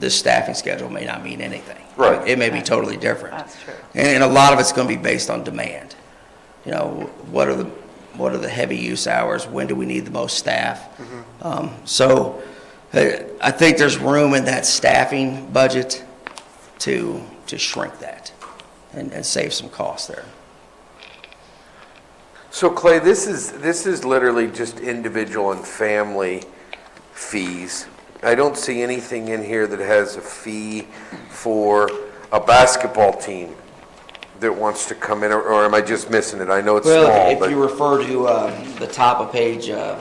this staffing schedule may not mean anything. Right. It may be totally different. That's true. And a lot of it's going to be based on demand. What are the heavy use hours? When do we need the most staff? So I think there's room in that staffing budget to shrink that and save some costs there. So Clay, this is literally just individual and family fees. I don't see anything in here that has a fee for a basketball team that wants to come in, or am I just missing it? I know it's small, Well, if but you refer to the top of page 5,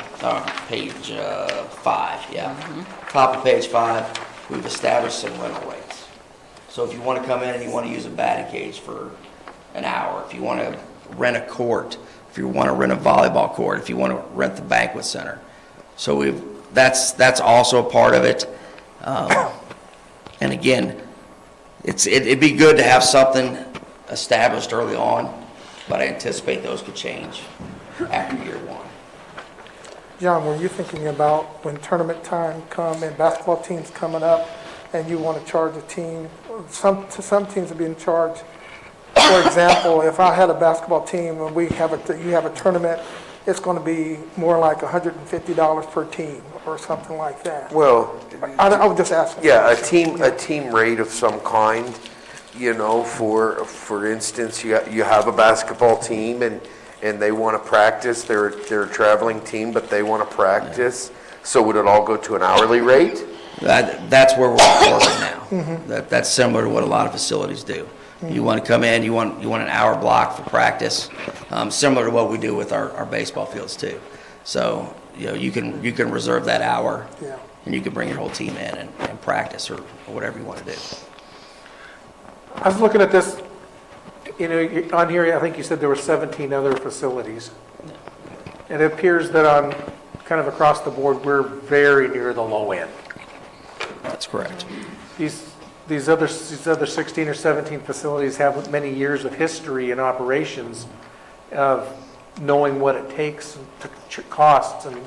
top of page 5, we've established some rental rates. So if you want to come in and you want to use a batting cage for an hour, if you want to rent a court, if you want to rent a volleyball court, if you want to rent the banquet center. So that's also a part of it. And again, it'd be good to have something established early on, but I anticipate those could change after year 1. John, were you thinking about when tournament time come and basketball teams coming up and you want to charge a team, some teams are being charged. For example, if I had a basketball team and you have a tournament, it's going to be more like $150 per team or something like that. well, I was just asking. yeah, a team rate of some kind. For instance, you have a basketball team and they want to practice. They're a traveling team, but they want to practice. So would it all go to an hourly rate? That's where we're working now. That's similar to what a lot of facilities do. You want to come in, you want an hour block for practice, similar to what we do with our baseball fields too. So you can reserve that hour, and you can bring your whole team in and practice or whatever you want to do. I was looking at this, on here, I think you said there were 17 other facilities. It appears that on kind of across the board, we're very near the low end. That's correct. These these other 16 or 17 facilities have many years of history and operations of knowing what it takes, costs, and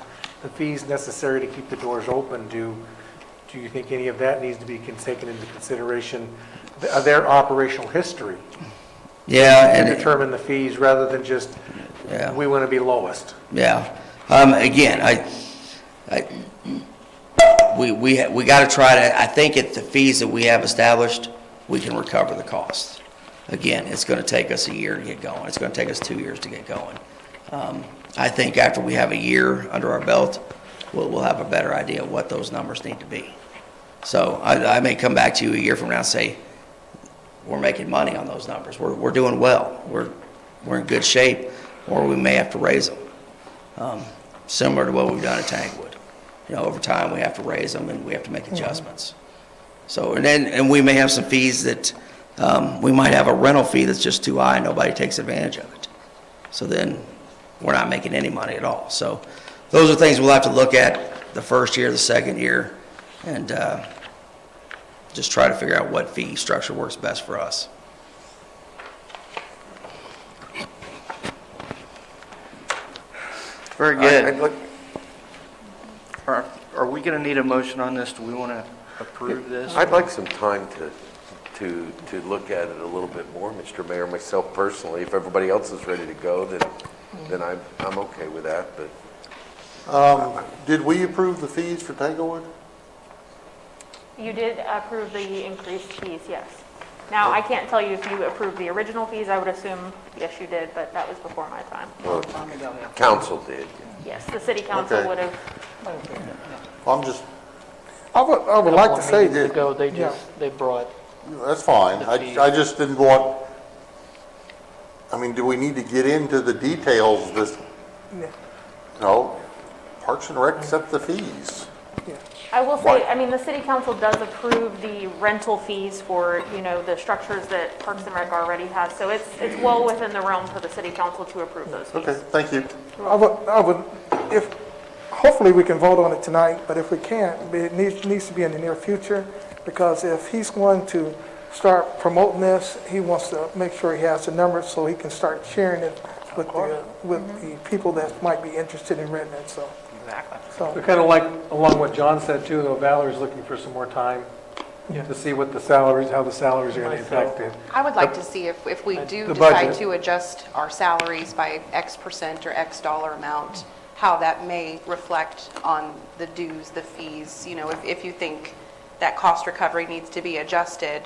the fees necessary to keep the doors open. Do you think any of that needs to be taken into consideration, their operational history? Yeah, To and determine the fees rather than just, Yeah. we want to be lowest. yeah. Again, we got to try to. I think at the fees that we have established, we can recover the cost. Again, it's going to take us a year to get going. It's going to take us 2 years to get going. I think after we have a year under our belt, we'll have a better idea of what those numbers need to be. So I may come back to you a year from now and say, we're making money on those numbers. We're doing well. We're in good shape, or we may have to raise them. Similar to what we've done at Tanglewood. Over time we have to raise them and we have to make adjustments. So and we may have some fees that we might have a rental fee that's just too high and nobody takes advantage of it. So then we're not making any money at all. So those are things we'll have to look at the first year, the second year, and just try to figure out what fee structure works best for us. Very good. Are we going to need a motion on this? Do we want to approve this? I'd like some time to look at it a little bit more, Mr. Mayor, myself personally. If everybody else is ready to go, then I'm okay with that, but. Did we approve the fees for Tanglewood? You did approve the increased fees, yes. Now, I can't tell you if you approved the original fees. I would assume, yes, you did, but that was before my time. Well, council did. Yes, the city council Okay. would have. I would like to say Years that, ago, they yeah. they brought, That's fine. The fees. I just didn't want, do we need to get into the details this, no, Parks and Rec set the fees. I will Why- say, the city council does approve the rental fees for, the structures that Parks and Rec already has. So it's well within the realm for the city council to approve those fees. Okay, thank you. hopefully we can vote on it tonight, but if we can't, it needs to be in the near future, because if he's going to start promoting this, he wants to make sure he has the numbers so he can start sharing it with the people that might be interested in renting it, so. Exactly. So kind of like along what John said too, though, Valerie's looking for some more time to see what the salaries, how the salaries are going to impact it. I would like to see if we do the decide budget. to adjust our salaries by X% or X dollar amount, how that may reflect on the dues, the fees, if you think that cost recovery needs to be adjusted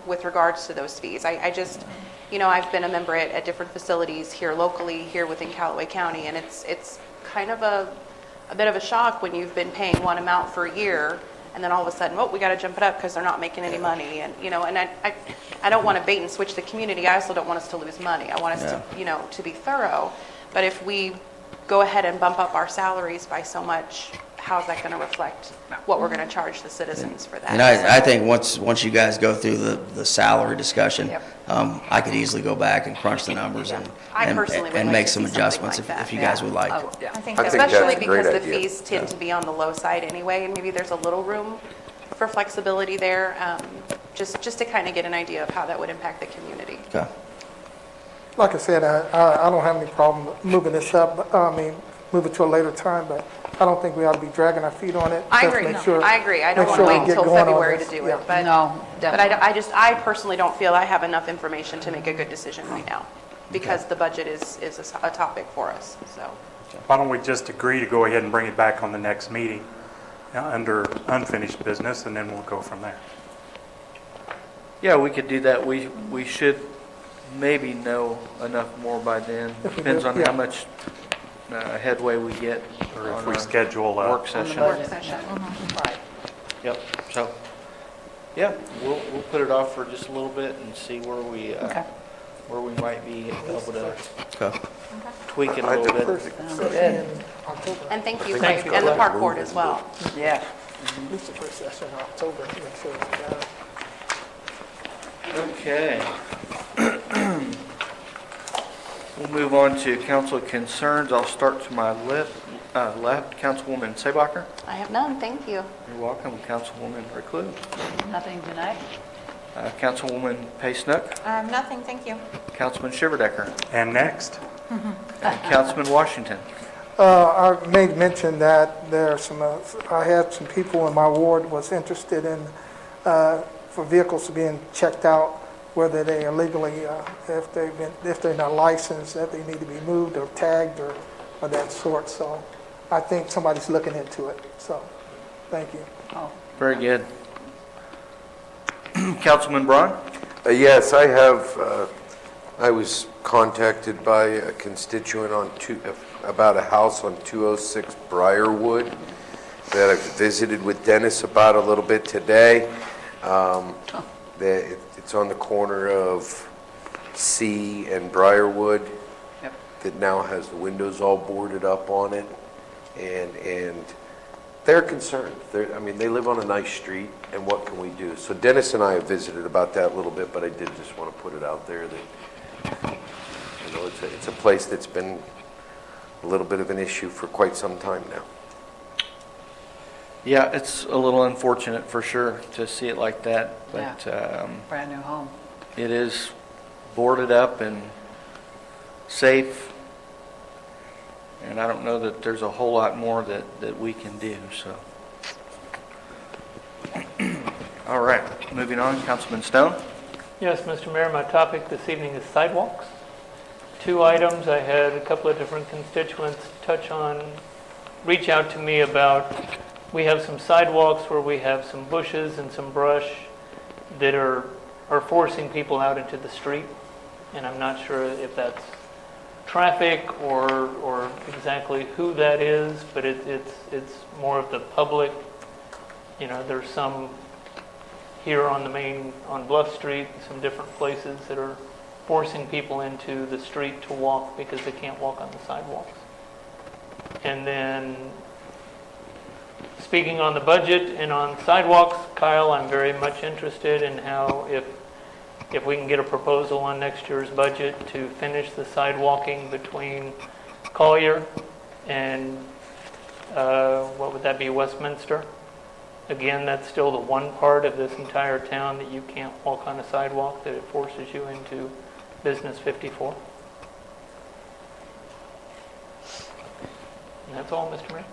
with regards to those fees. I just, I've been a member at different facilities here locally, here within Callaway County, and it's kind of a bit of a shock when you've been paying one amount for a year, and then all of a sudden, we got to jump it up because they're not making any money. And, and I don't want to bait and switch the community. I also don't want us to lose money. I want us to, to be thorough. But if we go ahead and bump up our salaries by so much, how's that going to reflect what we're going to charge the citizens for that? And I think once you guys go through the salary discussion, I could easily go back and crunch the numbers I personally would and like make to some see something adjustments like that. if you guys would like. I think that's especially a great because the idea. fees tend to be on the low side anyway, and maybe there's a little room for flexibility there, just to kind of get an idea of how that would impact the community. Okay. Like I said, I don't have any problem moving this up, move it to a later time, but I don't think we ought to be dragging our feet on it. I Just agree. make sure- I agree. I don't make want sure to we wait get until going on February to this. do Yeah. it, but No, but definitely. I personally don't feel I have enough information to make a good decision right now, because the budget is a topic for us, so. Why don't we just agree to go ahead and bring it back on the next meeting under unfinished business, and then we'll go from there. Yeah, we could do that. We should maybe know enough more by then. If we Depends do, on yeah. how much headway we get Or on if we our schedule a work session. Work session. Right. Yep. So, yeah, we'll put it off for just a little bit and see where we might be able to Okay. tweak it a little bit. Sounds good. And thank you, Thank you. and the park board as well. Yeah. At least the first session in October, to make sure it's done. Okay. We'll move on to council concerns. I'll start to my left, Councilwoman Seebacher. I have none, thank you. You're welcome, Councilwoman Reclus. Nothing tonight? Councilwoman Pace-Nook. Nothing, thank you. Councilman Shiverdecker. And next? And Councilman Washington. I made mention that there are some, I had some people in my ward was interested in, for vehicles being checked out, whether they are legally, if they're not licensed, that they need to be moved or tagged or that sort. So I think somebody's looking into it. So, thank you. Oh, Very good. Councilman Braun? Yes, I have, I was contacted by a constituent about a house on 206 Briarwood that I've visited with Dennis about a little bit today. It's on the corner of C and Briarwood. Yep. That now has the windows all boarded up on it, and they're concerned. I mean, they live on a nice street, and what can we do? So Dennis and I have visited about that a little bit, but I did just want to put it out there that, you know, it's a place that's been a little bit of an issue for quite some time now. Yeah, it's a little unfortunate for sure to see it like that, but brand new home. it is boarded up and safe, and I don't know that there's a whole lot more that we can do, so. All right, moving on, Councilman Stone. Yes, Mr. Mayor, my topic this evening is sidewalks. 2 items. I had a couple of different constituents reach out to me about, we have some sidewalks where we have some bushes and some brush that are forcing people out into the street, and I'm not sure if that's traffic or exactly who that is, but it's more of the public. You know, there's some here on Bluff Street, some different places that are forcing people into the street to walk because they can't walk on the sidewalks. And then, speaking on the budget and on sidewalks, Kyle, I'm very much interested in how, if we can get a proposal on next year's budget to finish the sidewalking between Collier and, what would that be, Westminster? Again, that's still the one part of this entire town that you can't walk on a sidewalk, that it forces you into Business 54. And that's all, Mr. Mayor.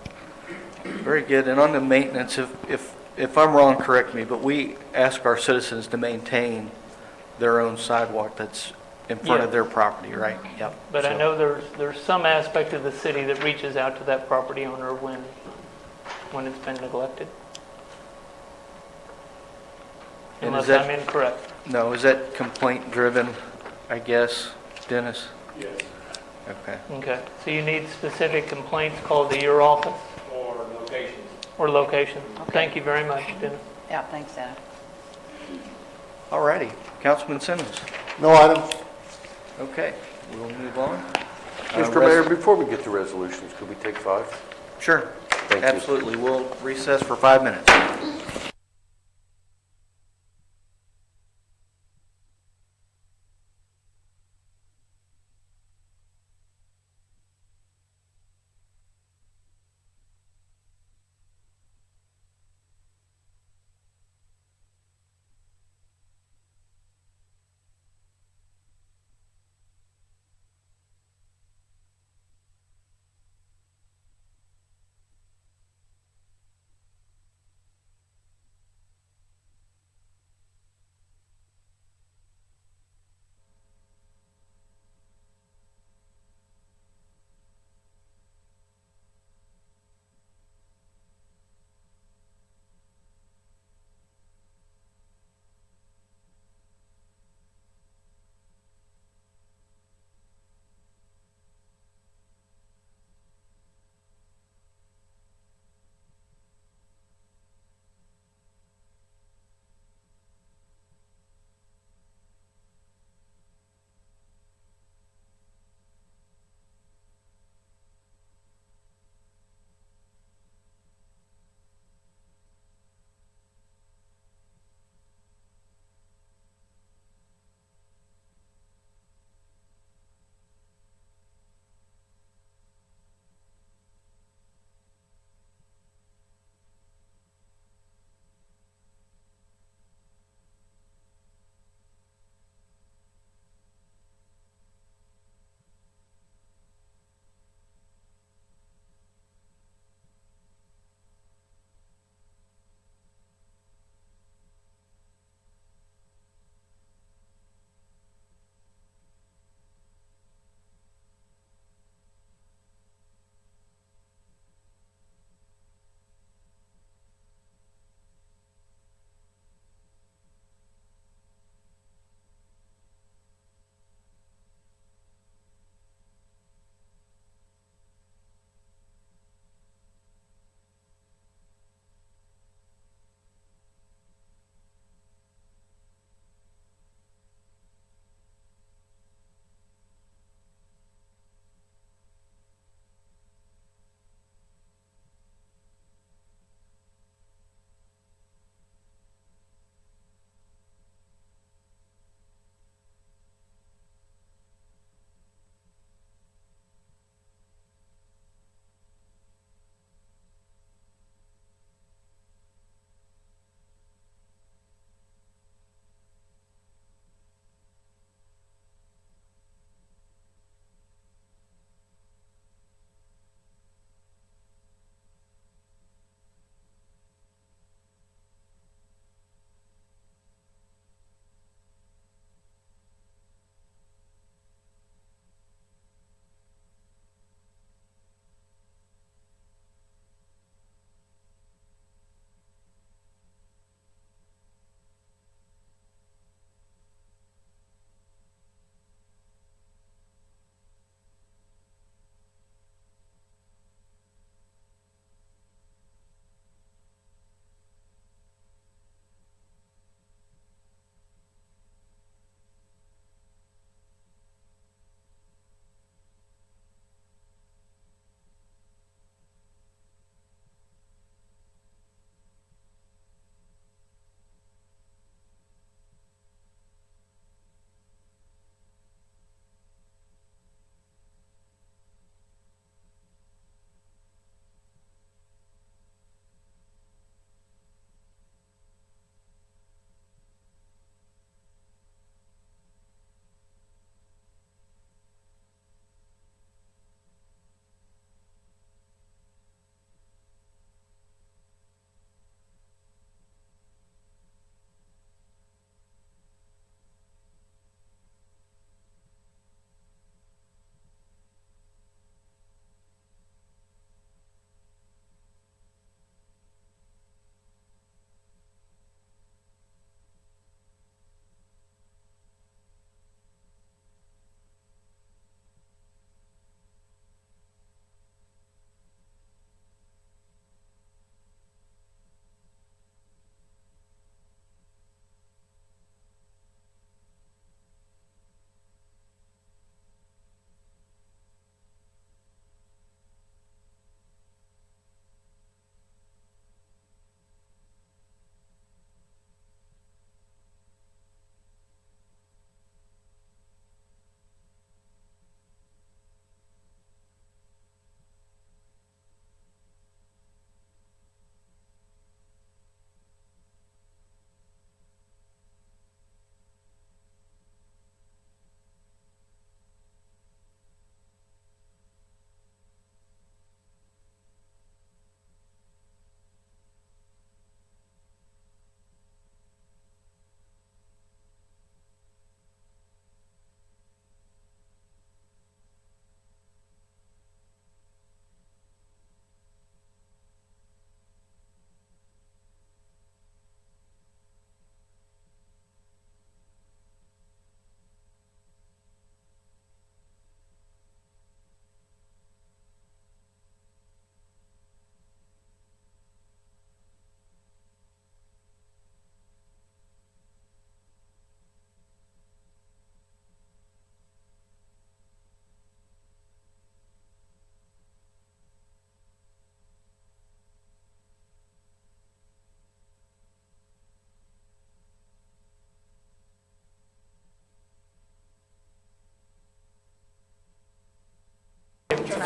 Very good. And on the maintenance, if I'm wrong, correct me, but we ask our citizens to maintain their own sidewalk that's in front of their property, right? Yep. But So- I know there's some aspect of the city that reaches out to that property owner when it's been neglected. And Unless is that- I'm incorrect. No, is that complaint driven, I guess, Dennis? Yes. Okay. Okay, so you need specific complaints called to your office Or locations. or location? Thank you very much, Dennis. Yeah, thanks, Dana. All righty. Councilman Simmons. No items. Okay, we'll move on. Mr. Mayor, before we get to resolutions, could we take 5? Sure. Thank you. Absolutely. We'll recess for 5 minutes.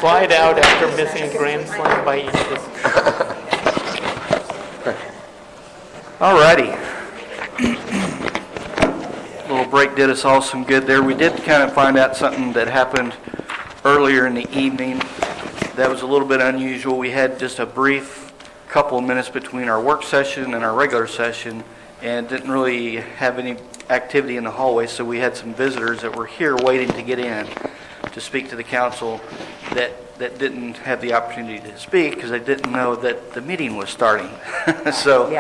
Fly it out after missing a grand slam by inches. All righty. Little break did us all some good there. We did kind of find out something that happened earlier in the evening that was a little bit unusual. We had just a brief couple of minutes between our work session and our regular session, and didn't really have any activity in the hallway, so we had some visitors that were here waiting to get in to speak to the council that didn't have the opportunity to speak because they didn't know that the meeting was starting. So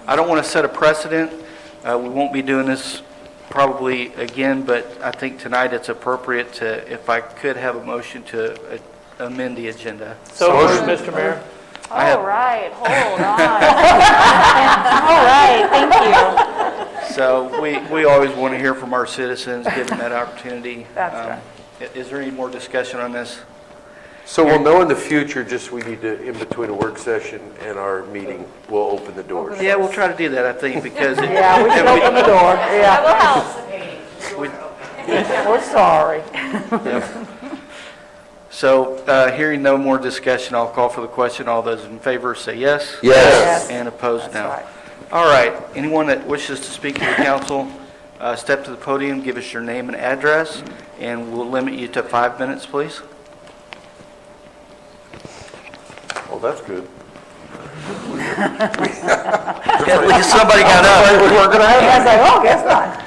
I don't want to set a precedent. We won't be doing this probably again, but I think tonight it's appropriate to, if I could have a motion to amend the agenda. So moved, Mr. Mayor. All right, hold on. All right, thank you. So we always want to hear from our citizens, given that opportunity. That's right. Is there any more discussion on this? So we'll know in the future, just we need to, in between a work session and our meeting, we'll open the doors. Yeah, we'll try to do that, I think, because. Yeah, we should open the door, yeah. We're sorry. So, hearing no more discussion, I'll call for the question. All those in favor say yes. Yes. And opposed, no. right. All right, anyone that wishes to speak to the council, step to the podium, give us your name and address, and we'll limit you to 5 minutes, please. Oh, that's good. At least somebody got up. I was like, oh, guess not.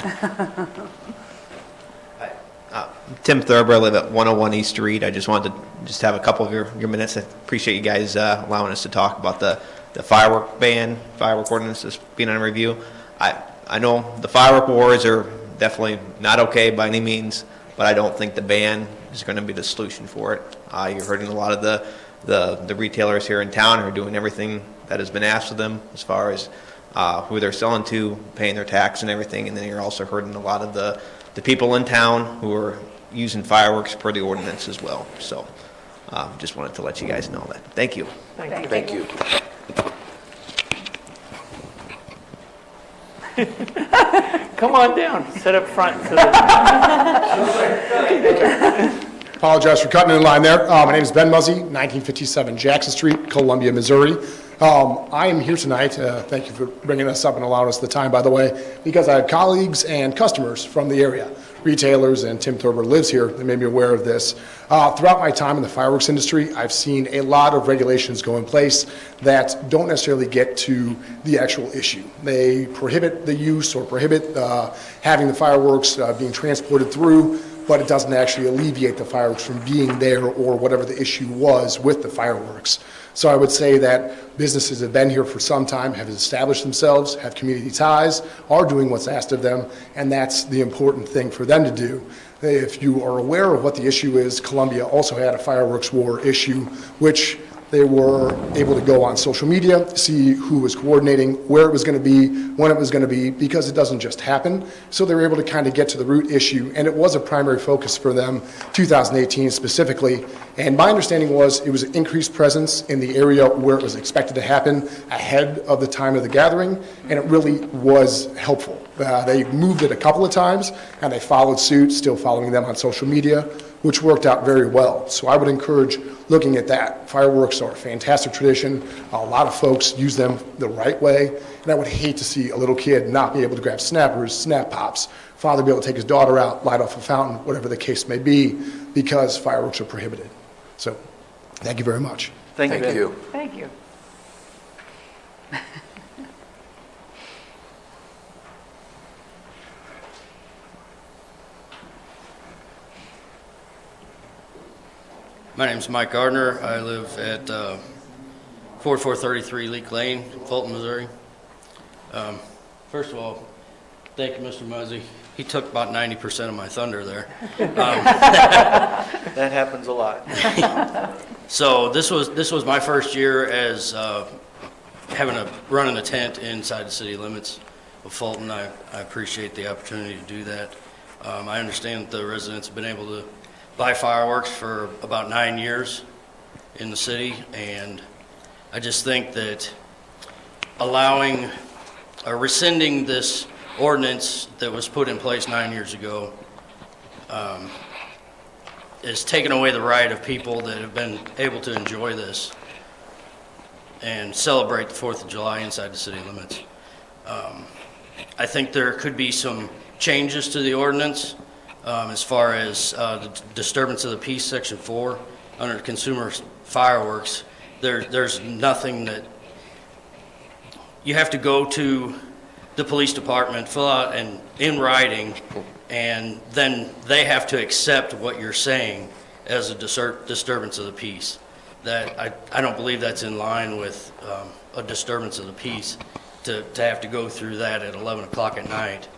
Tim Thurber, I live at 101 East Street. I just wanted to just have a couple of your minutes. I appreciate you guys allowing us to talk about the firework ban, firework ordinance that's being on review. I know the firework wars are definitely not okay by any means, but I don't think the ban is going to be the solution for it. You're hurting a lot of the retailers here in town who are doing everything that has been asked of them as far as who they're selling to, paying their tax and everything, and then you're also hurting a lot of the people in town who are using fireworks per the ordinance as well. So just wanted to let you guys know that. Thank you. Thank you. Come on down, sit up front. Apologize for cutting in line there. My name is Ben Muzzy, 1957 Jackson Street, Columbia, Missouri. I am here tonight, thank you for bringing us up and allowing us the time, by the way, because I have colleagues and customers from the area, retailers, and Tim Thurber lives here that made me aware of this. Throughout my time in the fireworks industry, I've seen a lot of regulations go in place that don't necessarily get to the actual issue. They prohibit the use or prohibit having the fireworks being transported through, but it doesn't actually alleviate the fireworks from being there or whatever the issue was with the fireworks. So I would say that businesses have been here for some time, have established themselves, have community ties, are doing what's asked of them, and that's the important thing for them to do. If you are aware of what the issue is, Columbia also had a fireworks war issue, which they were able to go on social media, see who was coordinating, where it was going to be, when it was going to be, because it doesn't just happen. So they were able to kind of get to the root issue, and it was a primary focus for them, 2018 specifically. And my understanding was it was an increased presence in the area where it was expected to happen ahead of the time of the gathering, and it really was helpful. They moved it a couple of times, and they followed suit, still following them on social media, which worked out very well. So I would encourage looking at that. Fireworks are a fantastic tradition. A lot of folks use them the right way, and I would hate to see a little kid not be able to grab snappers, snap pops, father be able to take his daughter out, light off a fountain, whatever the case may be, because fireworks are prohibited. So, thank you very much. Thank you. Thank you. My name's Mike Gardner. I live at 4433 Leak Lane, Fulton, Missouri. First of all, thank you, Mr. Muzzy. He took about 90% of my thunder there. That happens a lot. So this was my first year as running a tent inside the city limits of Fulton. I appreciate the opportunity to do that. I understand that the residents have been able to buy fireworks for about 9 years in the city, and I just think that rescinding this ordinance that was put in place 9 years ago is taking away the right of people that have been able to enjoy this and celebrate the 4th of July inside the city limits. I think there could be some changes to the ordinance as far as the disturbance of the peace, section 4, under consumer fireworks. There's nothing that, you have to go to the police department, fill out and in writing, and then they have to accept what you're saying as a disturbance of the peace. That I don't believe that's in line with a disturbance of the peace to have to go through that at 11 o'clock at night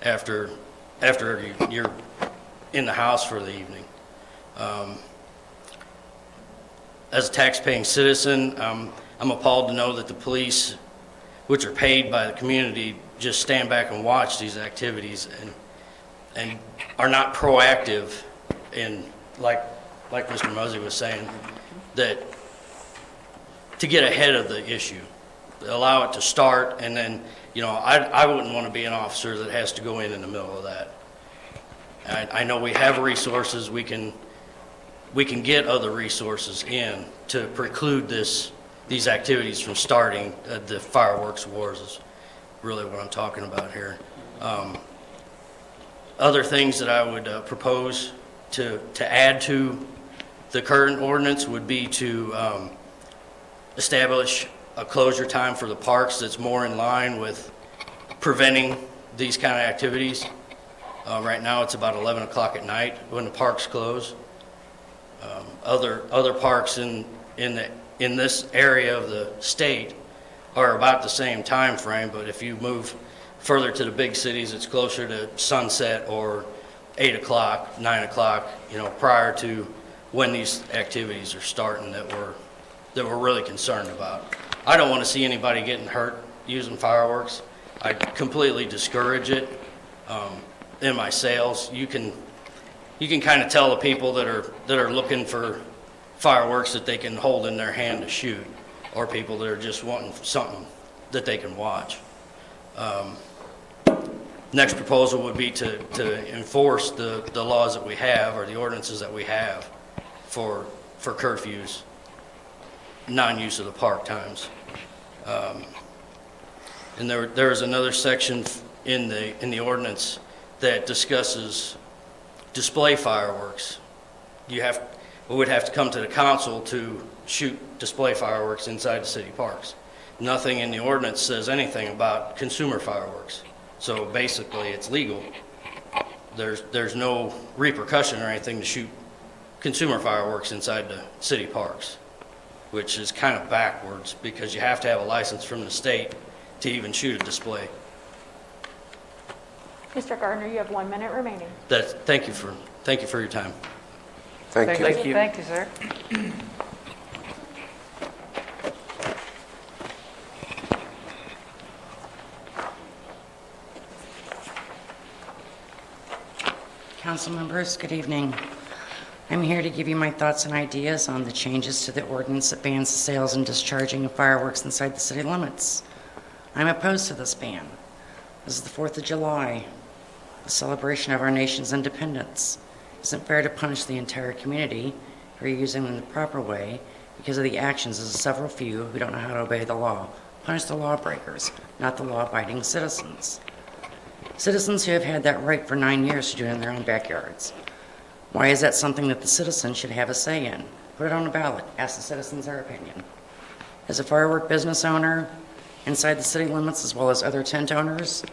after you're in the house for the evening. As a tax-paying citizen, I'm appalled to know that the police, which are paid by the community, just stand back and watch these activities and are not proactive in, like Mr. Muzzy was saying, that to get ahead of the issue, allow it to start, and then, I wouldn't want to be an officer that has to go in the middle of that. I know we have resources, we can get other resources in to preclude these activities from starting. The fireworks wars is really what I'm talking about here. Other things that I would propose to add to the current ordinance would be to establish a closure time for the parks that's more in line with preventing these kind of activities. Right now, it's about 11 o'clock at night when the parks close. Other parks in this area of the state are about the same time frame, but if you move further to the big cities, it's closer to sunset or 8 o'clock, 9 o'clock, prior to when these activities are starting that we're really concerned about. I don't want to see anybody getting hurt using fireworks. I completely discourage it. In my sales, you can kind of tell the people that are looking for fireworks that they can hold in their hand to shoot, or people that are just wanting something that they can watch. Next proposal would be to enforce the laws that we have, or the ordinances that we have for curfews, non-use of the park times. And there is another section in the ordinance that discusses display fireworks. We would have to come to the council to shoot display fireworks inside the city parks. Nothing in the ordinance says anything about consumer fireworks. So basically, it's legal. There's no repercussion or anything to shoot consumer fireworks inside the city parks, which is kind of backwards because you have to have a license from the state to even shoot a display. Mr. Gardner, you have 1 minute remaining. Thank you for your time. Thank you. Thank you, sir. Council members, good evening. I'm here to give you my thoughts and ideas on the changes to the ordinance that bans the sales and discharging of fireworks inside the city limits. I'm opposed to this ban. This is the 4th of July, the celebration of our nation's independence. It isn't fair to punish the entire community for using them the proper way because of the actions of several few who don't know how to obey the law. Punish the lawbreakers, not the law-abiding citizens. Citizens who have had that right for 9 years to do it in their own backyards. Why is that something that the citizens should have a say in? Put it on a ballot. Ask the citizens their opinion. As a firework business owner inside the city limits, as well as other tent owners,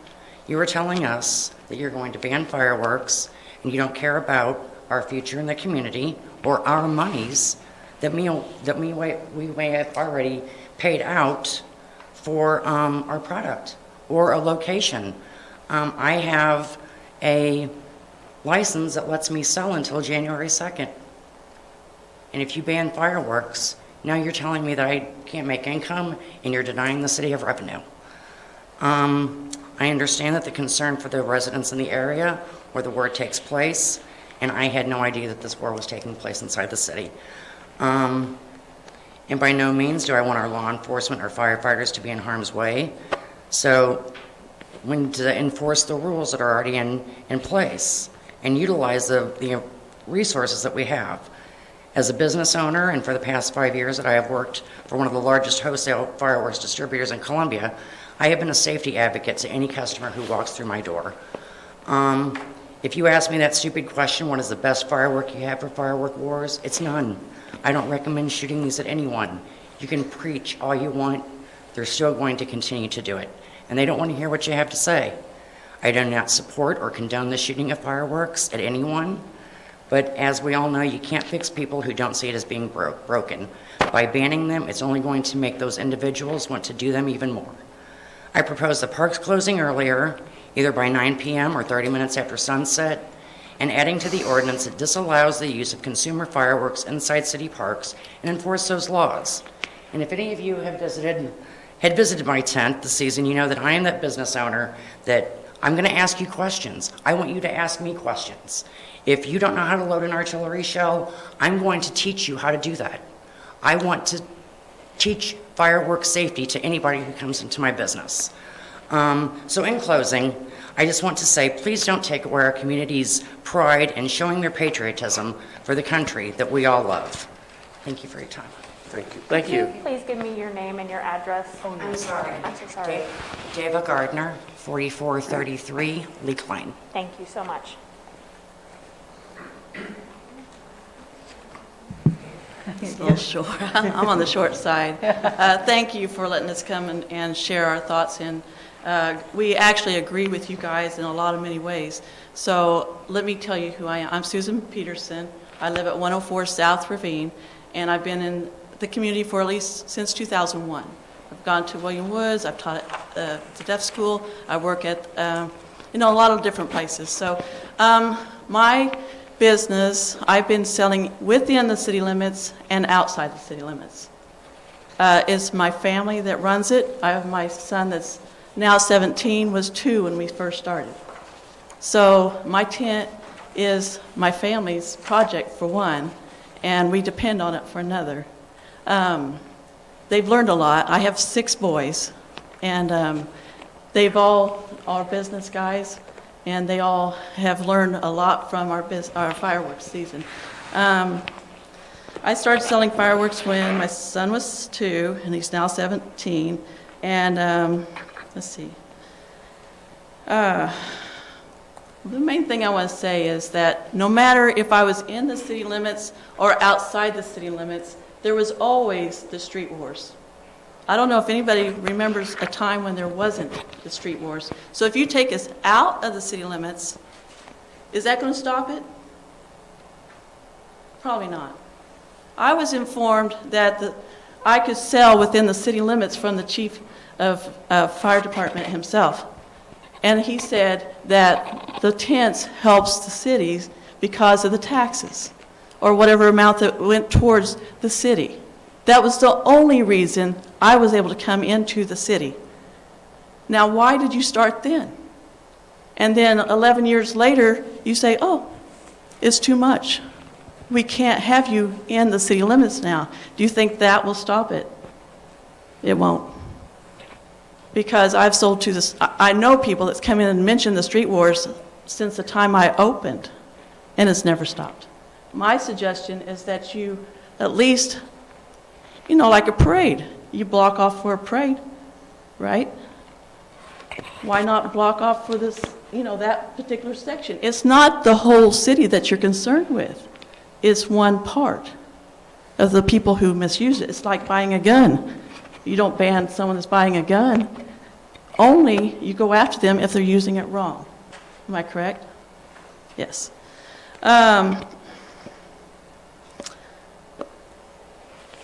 you are telling us that you're going to ban fireworks and you don't care about our future in the community or our monies that we may have already paid out for our product or a location. I have a license that lets me sell until January 2nd. And if you ban fireworks, now you're telling me that I can't make income and you're denying the city of revenue. I understand that the concern for the residents in the area where the war takes place, and I had no idea that this war was taking place inside the city. And by no means do I want our law enforcement or firefighters to be in harm's way. So we need to enforce the rules that are already in place and utilize the resources that we have. As a business owner, and for the past 5 years that I have worked for one of the largest wholesale fireworks distributors in Columbia, I have been a safety advocate to any customer who walks through my door. If you ask me that stupid question, what is the best firework you have for firework wars? It's none. I don't recommend shooting these at anyone. You can preach all you want, they're still going to continue to do it. And they don't want to hear what you have to say. I do not support or condone the shooting of fireworks at anyone. But as we all know, you can't fix people who don't see it as being broken. By banning them, it's only going to make those individuals want to do them even more. I propose the parks closing earlier, either by 9 p.m. or 30 minutes after sunset, and adding to the ordinance that disallows the use of consumer fireworks inside city parks and enforce those laws. And if any of you had visited my tent this season, you know that I am that business owner that I'm going to ask you questions. I want you to ask me questions. If you don't know how to load an artillery shell, I'm going to teach you how to do that. I want to teach fireworks safety to anybody who comes into my business. So in closing, I just want to say, please don't take away our community's pride in showing their patriotism for the country that we all love. Thank you for your time. Thank you. Thank you. Can you please give me your name and your address? Oh, I'm sorry. I'm so sorry. Dava Gardner, 4433 Leek Lane. Thank you so much. It's a little short. I'm on the short side. Thank you for letting us come and share our thoughts. And we actually agree with you guys in a lot of many ways. So let me tell you who I am. I'm Susan Peterson. I live at 104 South Ravine, and I've been in the community for at least since 2001. I've gone to William Woods. I've taught at the deaf school. I work at a lot of different places. So my business, I've been selling within the city limits and outside the city limits. It's my family that runs it. I have my son that's now 17, was 2 when we first started. So my tent is my family's project for one, and we depend on it for another. They've learned a lot. I have 6 boys, and they've all are business guys, and they all have learned a lot from our fireworks season. I started selling fireworks when my son was 2, and he's now 17. And let's see. The main thing I want to say is that no matter if I was in the city limits or outside the city limits, there was always the street wars. I don't know if anybody remembers a time when there wasn't the street wars. So if you take us out of the city limits, is that going to stop it? Probably not. I was informed that I could sell within the city limits from the chief of fire department himself. And he said that the tents helps the cities because of the taxes or whatever amount that went towards the city. That was the only reason I was able to come into the city. Now, why did you start then? And then 11 years later, you say, oh, it's too much. We can't have you in the city limits now. Do you think that will stop it? It won't. Because I've sold to this, I know people that's come in and mentioned the street wars since the time I opened, and it's never stopped. My suggestion is that you at least, like a parade, you block off for a parade, right? Why not block off for this, that particular section? It's not the whole city that you're concerned with. It's one part of the people who misuse it. It's like buying a gun. You don't ban someone that's buying a gun. Only you go after them if they're using it wrong. Am I correct? Yes.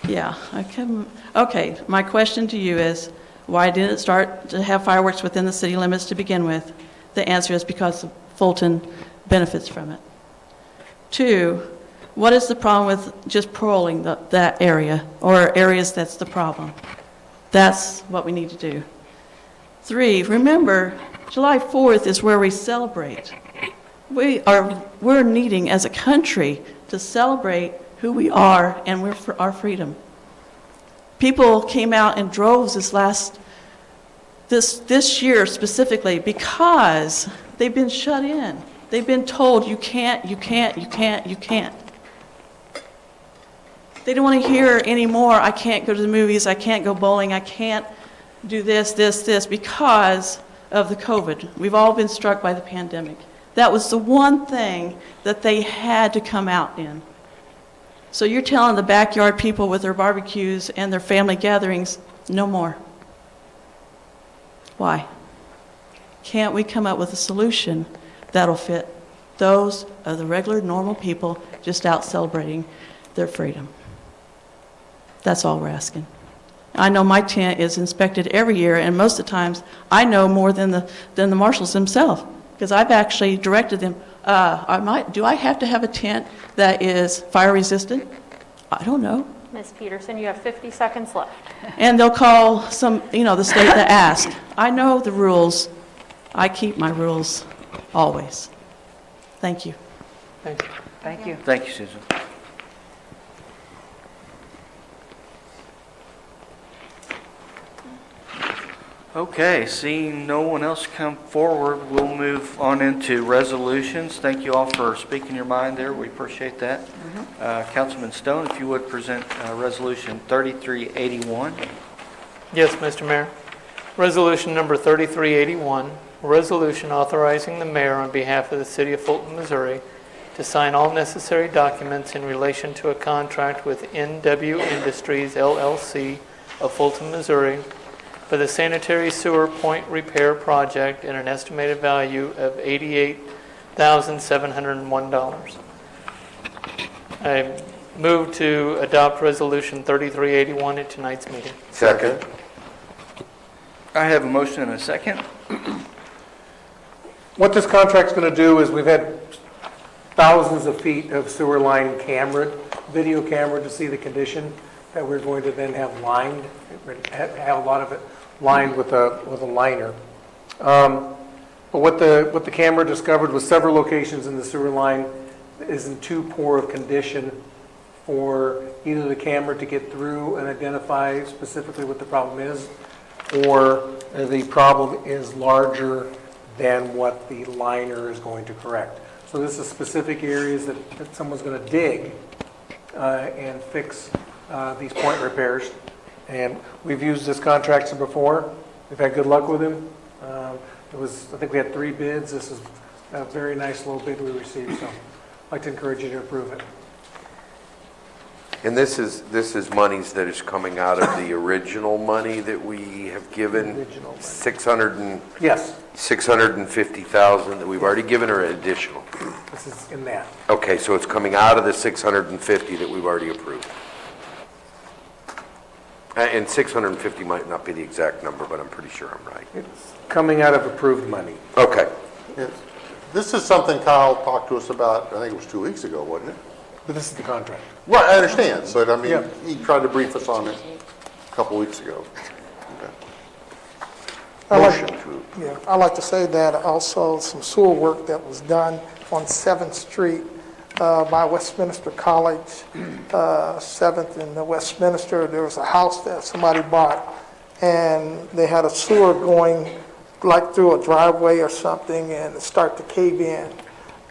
Yeah. Okay. My question to you is, why didn't it start to have fireworks within the city limits to begin with? The answer is because Fulton benefits from it. 2, what is the problem with just paroling that area or areas that's the problem? That's what we need to do. 3, remember, July 4th is where we celebrate. We're needing as a country to celebrate who we are and we're for our freedom. People came out in droves this year specifically because they've been shut in. They've been told, you can't, you can't, you can't, you can't. They don't want to hear anymore, I can't go to the movies, I can't go bowling, I can't do this, because of the COVID. We've all been struck by the pandemic. That was the one thing that they had to come out in. So you're telling the backyard people with their barbecues and their family gatherings, no more. Why? Can't we come up with a solution that'll fit those of the regular, normal people just out celebrating their freedom? That's all we're asking. I know my tent is inspected every year, and most of the times I know more than the marshals themselves, because I've actually directed them. Do I have to have a tent that is fire resistant? I don't know. Ms. Peterson, you have 50 seconds left. And they'll call the state that asked. I know the rules. I keep my rules always. Thank you. Thank you. Thank you. Thank you, Susan. Okay, seeing no one else come forward, we'll move on into resolutions. Thank you all for speaking your mind there. We appreciate that. Councilman Stone, if you would present Resolution 3381. Yes, Mr. Mayor. Resolution number 3381, a resolution authorizing the mayor on behalf of the city of Fulton, Missouri, to sign all necessary documents in relation to a contract with NW Industries, LLC of Fulton, Missouri, for the sanitary sewer point repair project at an estimated value of $88,701. I move to adopt Resolution 3381 at tonight's meeting. Second. I have a motion and a second. What this contract's going to do is we've had thousands of feet of sewer line video camera to see the condition that we're going to then have lined, have a lot of it lined with a liner. But what the camera discovered was several locations in the sewer line is in too poor of condition for either the camera to get through and identify specifically what the problem is, or the problem is larger than what the liner is going to correct. So this is specific areas that someone's going to dig and fix these point repairs. And we've used this contractor before. We've had good luck with him. I think we had 3 bids. This is a very nice low bid we received, so I'd like to encourage you to approve it. And this is monies that is coming out of the original money that we have given, 650,000 that we've already given, or additional? This is in that. Okay, so it's coming out of the 650 that we've already approved. And 650 might not be the exact number, but I'm pretty sure I'm right. It's coming out of approved money. Okay. This is something Kyle talked to us about, I think it was 2 weeks ago, wasn't it? But this is the contract. Right, I understand. So, I mean, Yeah. he tried to brief us on it a couple weeks ago. I'd like to say that also some sewer work that was done on 7th Street by Westminster College, 7th and the Westminster. There was a house that somebody bought, and they had a sewer going like through a driveway or something, and it started to cave in.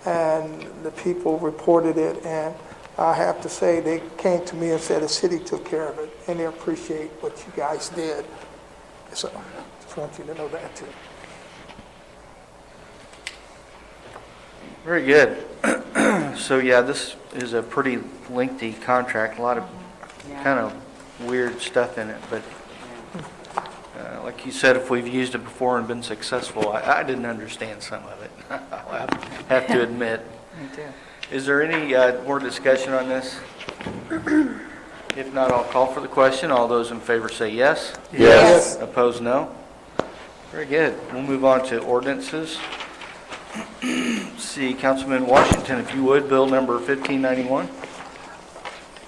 And the people reported it, and I have to say they came to me and said the city took care of it, and they appreciate what you guys did. So just want you to know that too. Very good. So yeah, this is a pretty lengthy contract, a lot of kind of weird stuff in it, but like you said, if we've used it before and been successful, I didn't understand some of it, I'll have to admit. Me too. Is there any more discussion on this? If not, I'll call for the question. All those in favor say yes. Yes. Opposed, no. Very good. We'll move on to ordinances. See, Councilman Washington, if you would, bill number 1591.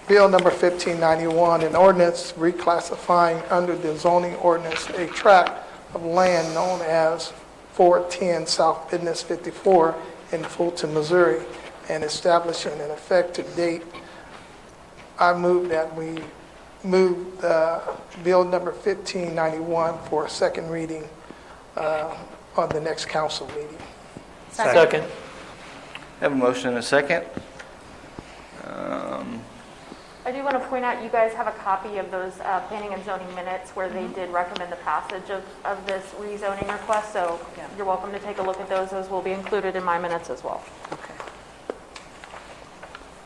Bill number 1591, an ordinance reclassifying under the zoning ordinance a tract of land known as 410 South Business 54 in Fulton, Missouri, and establishing an effective date. I move that we move bill number 1591 for a second reading on the next council meeting. Second. Have a motion and a second. I do want to point out, you guys have a copy of those planning and zoning minutes where they did recommend the passage of this rezoning request, so you're welcome to take a look at those. Those will be included in my minutes as well.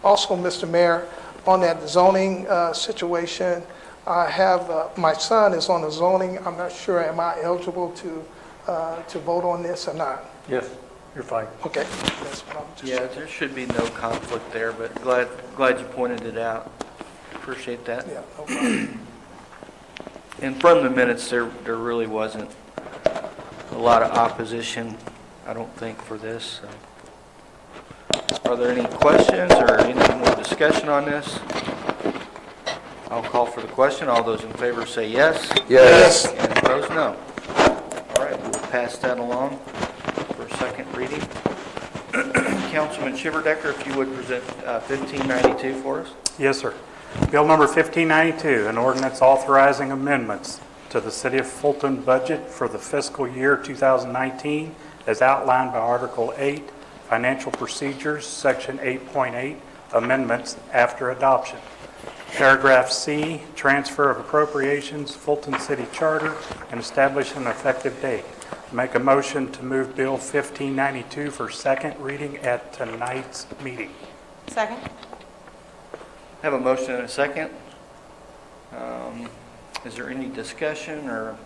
Also, Mr. Mayor, on that zoning situation, I have, my son is on the zoning. I'm not sure, am I eligible to vote on this or not? Yes, you're fine. Okay. That's what I'm just Yeah, there should be no conflict there, but glad you pointed it out. Appreciate that. Yeah, no problem. And from the minutes, there really wasn't a lot of opposition, I don't think, for this. So. Are there any questions or any more discussion on this? I'll call for the question. All those in favor say yes. Yes. And opposed, no. All right, we'll pass that along for a second reading. Councilman Shiverdecker, if you would present 1592 for us. Yes, sir. Bill number 1592, an ordinance authorizing amendments to the City of Fulton budget for the fiscal year 2019 as outlined by Article 8, Financial Procedures, Section 8.8, Amendments after adoption. Paragraph C, Transfer of Appropriations, Fulton City Charter, and establish an effective date. Make a motion to move Bill 1592 for second reading at tonight's meeting. Second? Have a motion and a second. Is there any discussion or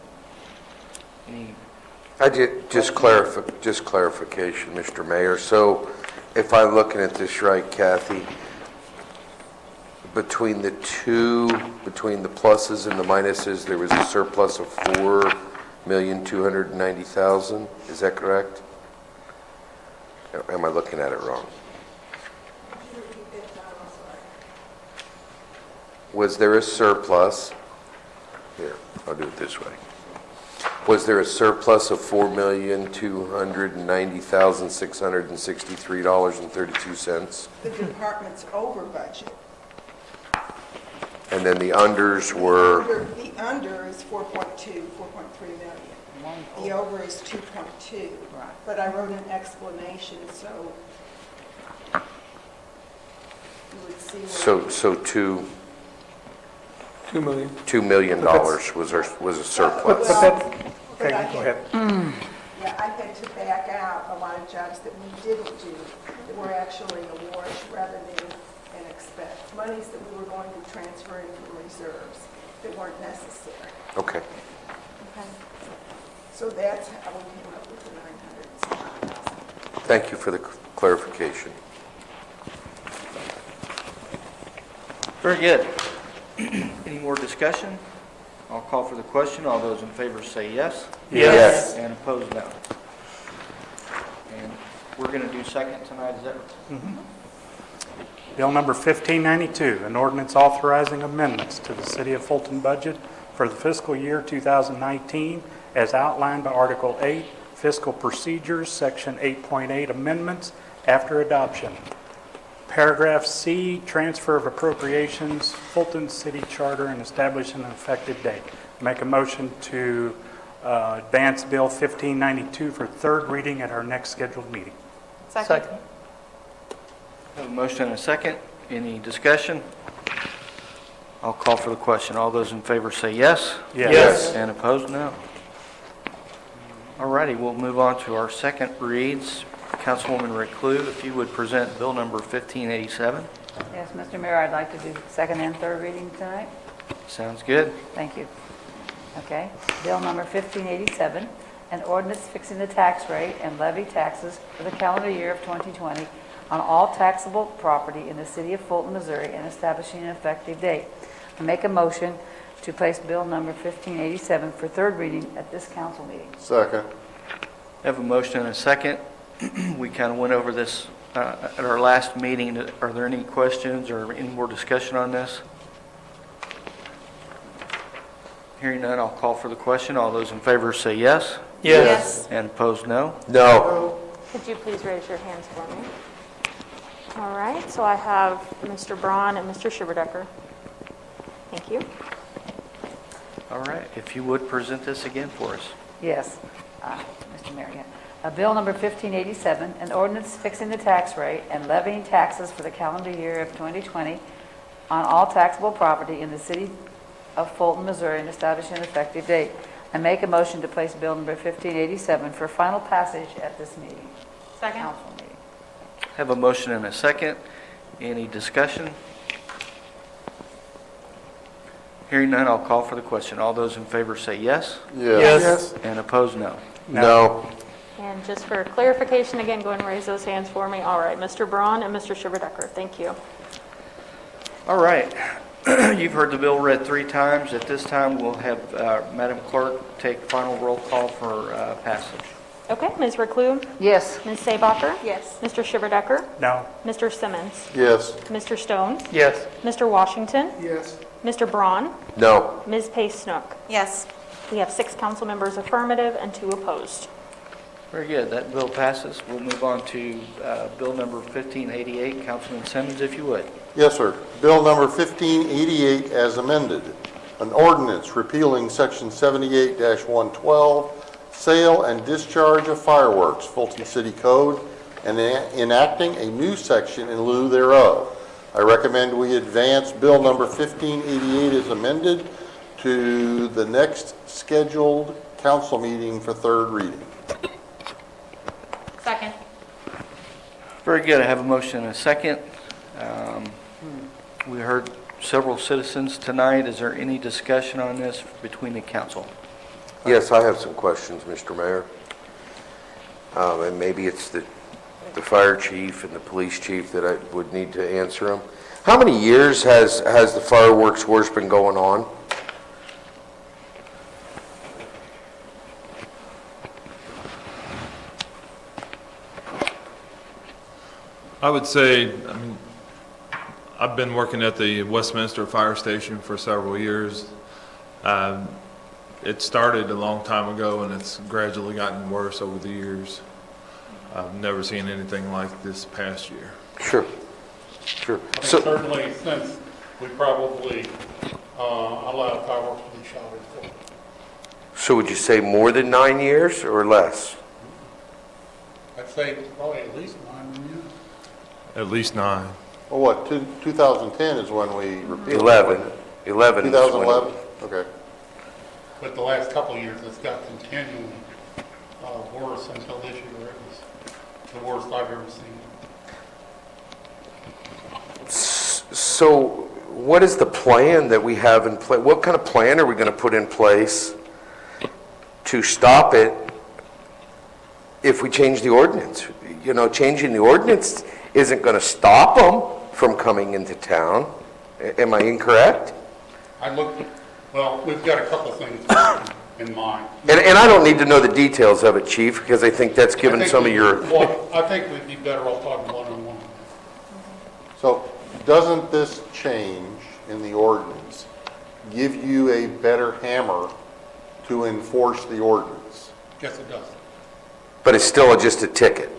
any? Just clarification, Mr. Mayor. So if I'm looking at this right, Kathy, between the pluses and the minuses, there was a surplus of $4,290,000. Is that correct? Or am I looking at it wrong? Was there a surplus? Here, I'll do it this way. Was there a surplus of $4,290,663.32? The department's over budget. And then the unders were, The under is 4.3 million. The over is 2.2. But I wrote an explanation, so you would see. so $2 million. $2 million was a surplus. Okay, go ahead. Yeah, I had to back out a lot of jobs that we didn't do, that were actually awards, revenue, and expense. Monies that we were going to transfer in from reserves that weren't necessary. Okay. So that's how we came up with the 900,000. Thank you for the clarification. Very good. Any more discussion? I'll call for the question. All those in favor say yes. Yes. And opposed, no. And we're going to do second tonight, is that right? Bill number 1592, an ordinance authorizing amendments to the City of Fulton budget for the fiscal year 2019 as outlined by Article 8, Fiscal Procedures, Section 8.8 Amendments after adoption. Paragraph C, Transfer of Appropriations, Fulton City Charter, and establish an effective date. Make a motion to advance Bill 1592 for third reading at our next scheduled meeting. Second? Have a motion and a second. Any discussion? I'll call for the question. All those in favor say yes. Yes. And opposed, no. All righty, we'll move on to our second reads. Councilwoman Reclue, if you would present Bill number 1587. Yes, Mr. Mayor, I'd like to do second and third reading tonight. Sounds good. Thank you. Okay, Bill number 1587, an ordinance fixing the tax rate and levy taxes for the calendar year of 2020 on all taxable property in the city of Fulton, Missouri, and establishing an effective date. I make a motion to place Bill number 1587 for third reading at this council meeting. Second. Have a motion and a second. We kind of went over this at our last meeting. Are there any questions or any more discussion on this? Hearing none, I'll call for the question. All those in favor say yes. Yes. And opposed, no. No. Could you please raise your hands for me? All right, so I have Mr. Braun and Mr. Shiverdecker. Thank you. All right, if you would present this again for us. Yes, Mr. Mayor, yeah. Bill number 1587, an ordinance fixing the tax rate and levying taxes for the calendar year of 2020 on all taxable property in the city of Fulton, Missouri, and establishing an effective date. I make a motion to place bill number 1587 for final passage at this meeting. Second. Council meeting. Have a motion and a second. Any discussion? Hearing none, I'll call for the question. All those in favor say yes. Yes. And opposed, no. No. And just for clarification, again, go ahead and raise those hands for me. All right, Mr. Braun and Mr. Shiverdecker, thank you. All right. You've heard the bill read 3 times. At this time, we'll have Madam Clerk take final roll call for passage. Okay, Ms. Reclue? Yes. Ms. Seebacher? Yes. Mr. Shiverdecker? No. Mr. Simmons? Yes. Mr. Stone? Yes. Mr. Washington? Yes. Mr. Braun? No. Ms. Pace Snook? Yes. We have 6 council members affirmative and 2 opposed. Very good. That bill passes. We'll move on to bill number 1588. Councilman Simmons, if you would. Yes, sir. Bill number 1588 as amended. An ordinance repealing section 78-112, sale and discharge of fireworks, Fulton City Code, and enacting a new section in lieu thereof. I recommend we advance bill number 1588 as amended to the next scheduled council meeting for third reading. Second. Very good. I have a motion and a second. We heard several citizens tonight. Is there any discussion on this between the council? Yes, I have some questions, Mr. Mayor. And maybe it's the fire chief and the police chief that I would need to answer them. How many years has the fireworks wars been going on? I would say, I've been working at the Westminster Fire Station for several years. It started a long time ago, and it's gradually gotten worse over the years. I've never seen anything like this past year. Sure. Sure. I think certainly since we probably allowed fireworks to be shot at Fulton. So would you say more than 9 years or less? I'd say probably at least 9 years. At least 9. Well, what, 2010 is when we repealed? 11. 11. 2011? Okay. But the last couple of years, it's got continually worse until this year. It was the worst I've ever seen. So what is the plan that we have in place? What kind of plan are we going to put in place to stop it if we change the ordinance? You know, changing the ordinance isn't going to stop them from coming into town. Am I incorrect? Well, we've got a couple things in mind. And I don't need to know the details of it, Chief, because I think that's given some of your... Well, I think we'd be better off talking one-on-one. So doesn't this change in the ordinance give you a better hammer to enforce the ordinance? Yes, it does. But it's still just a ticket.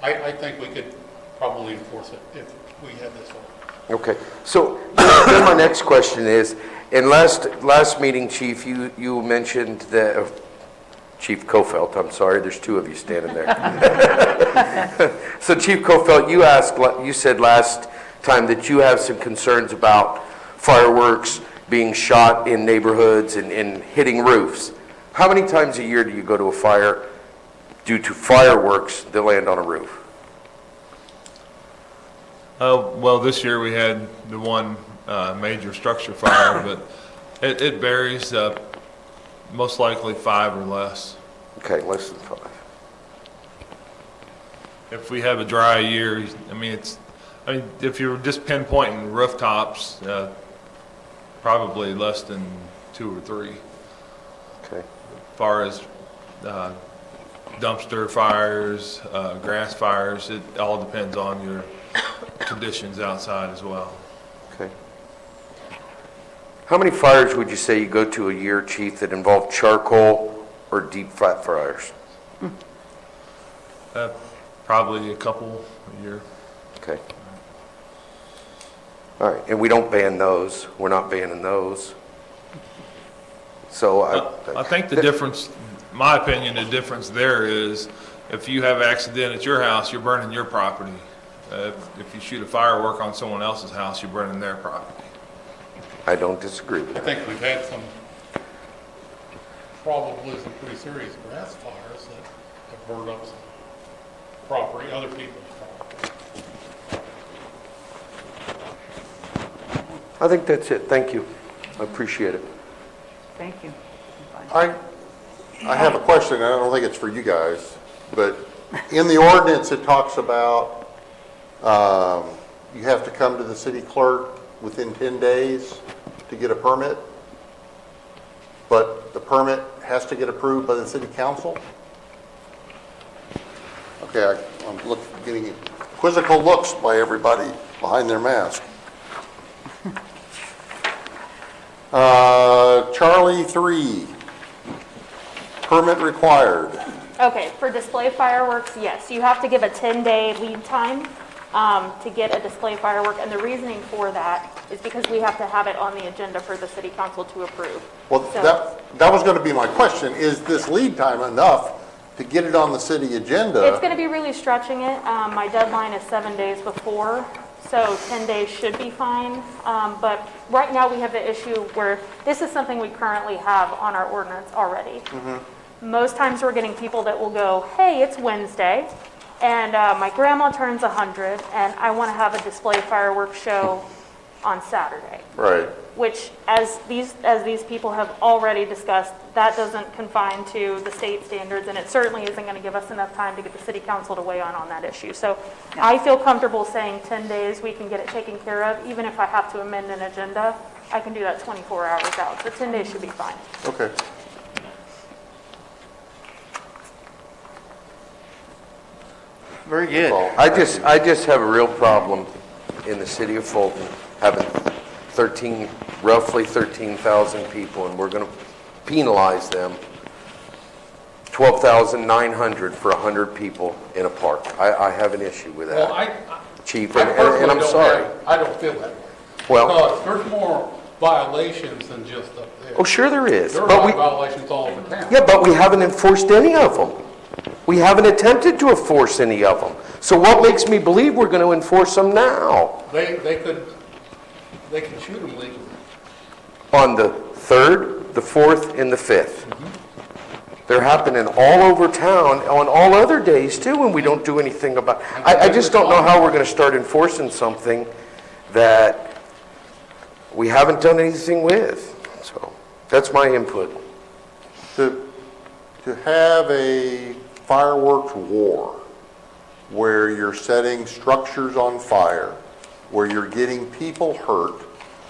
I think we could probably enforce it if we had this one. Okay, so then my next question is, in last meeting, Chief, you mentioned that, Chief Kofelt, I'm sorry, there's 2 of you standing there. So Chief Kofelt, you said last time that you have some concerns about fireworks being shot in neighborhoods and hitting roofs. How many times a year do you go to a fire due to fireworks that land on a roof? Well, this year we had the one major structure fire, but it varies, most likely 5 or less. Okay, less than 5. If we have a dry year, if you're just pinpointing rooftops, probably less than 2 or 3. Okay. As far as dumpster fires, grass fires, it all depends on your conditions outside as well. Okay. How many fires would you say you go to a year, Chief, that involve charcoal or deep fat fires? Probably a couple a year. Okay. All right, and we don't ban those. We're not banning those. So I think the difference my opinion, the difference there is if you have an accident at your house, you're burning your property. If you shoot a firework on someone else's house, you're burning their property. I don't disagree with I that. think we've had probably some pretty serious grass fires that have burned up some property, other people's property. I think that's it. Thank you. I appreciate it. Thank you. I have a question, and I don't think it's for you guys, but in the ordinance, it talks about you have to come to the city clerk within 10 days to get a permit, but the permit has to get approved by the city council? Okay, I'm getting quizzical looks by everybody behind their mask. Charlie 3, permit required. Okay, for display fireworks, yes, you have to give a 10-day lead time to get a display firework, and the reasoning for that is because we have to have it on the agenda for the city council to approve. Well, So- that was going to be my question. Is this lead time enough to get it on the city agenda? It's going to be really stretching it. My deadline is 7 days before, so 10 days should be fine. But right now, we have the issue where this is something we currently have on our ordinance already. Most times, we're getting people that will go, hey, it's Wednesday, and my grandma turns 100, and I want to have a display fireworks show on Saturday. Right. Which, as these people have already discussed, that doesn't confine to the state standards, and it certainly isn't going to give us enough time to get the city council to weigh on that issue. So I feel comfortable saying 10 days, we can get it taken care of. Even if I have to amend an agenda, I can do that 24 hours out. So 10 days should be fine. Okay. Very good. I just have a real problem in the city of Fulton having roughly 13,000 people, and we're going to penalize them $12,900 for 100 people in a park. I have an issue with that, Well, Chief, I and personally I'm don't sorry. I don't feel that way. Well, Because there's more violations than just up there. oh, sure there is. There But are we, violations all over town. yeah, but we haven't enforced any of them. We haven't attempted to enforce any of them. So what makes me believe we're going to enforce them now? They could shoot them legally. On the 3rd, the 4th, and the 5th. They're happening all over town on all other days too, and we don't do anything about. I just don't know how we're going to start enforcing something that we haven't done anything with. So that's my input. To have a fireworks war where you're setting structures on fire, where you're getting people hurt,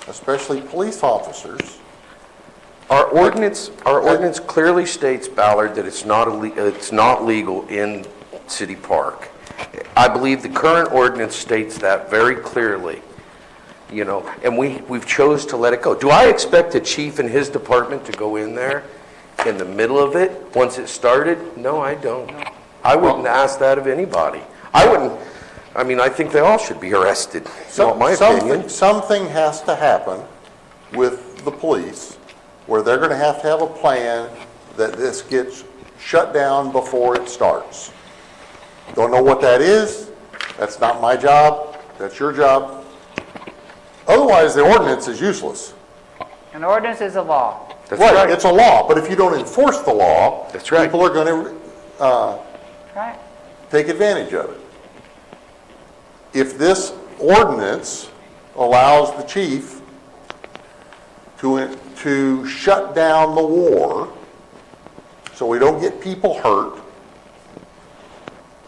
especially police officers. Our ordinance clearly states, Ballard, that it's not legal in City Park. I believe the current ordinance states that very clearly, you know, and we've chose to let it go. Do I expect the chief and his department to go in there in the middle of it once it started? No, I don't. I wouldn't ask that of anybody. I think they all should be arrested, in my opinion. Something has to happen with the police where they're going to have a plan that this gets shut down before it starts. Don't know what that is. That's not my job. That's your job. Otherwise, the ordinance is useless. An ordinance is a law. That's right. It's a law, but if you don't enforce the law, That's right. people are going to Right. take advantage of it. If this ordinance allows the chief to shut down the war so we don't get people hurt.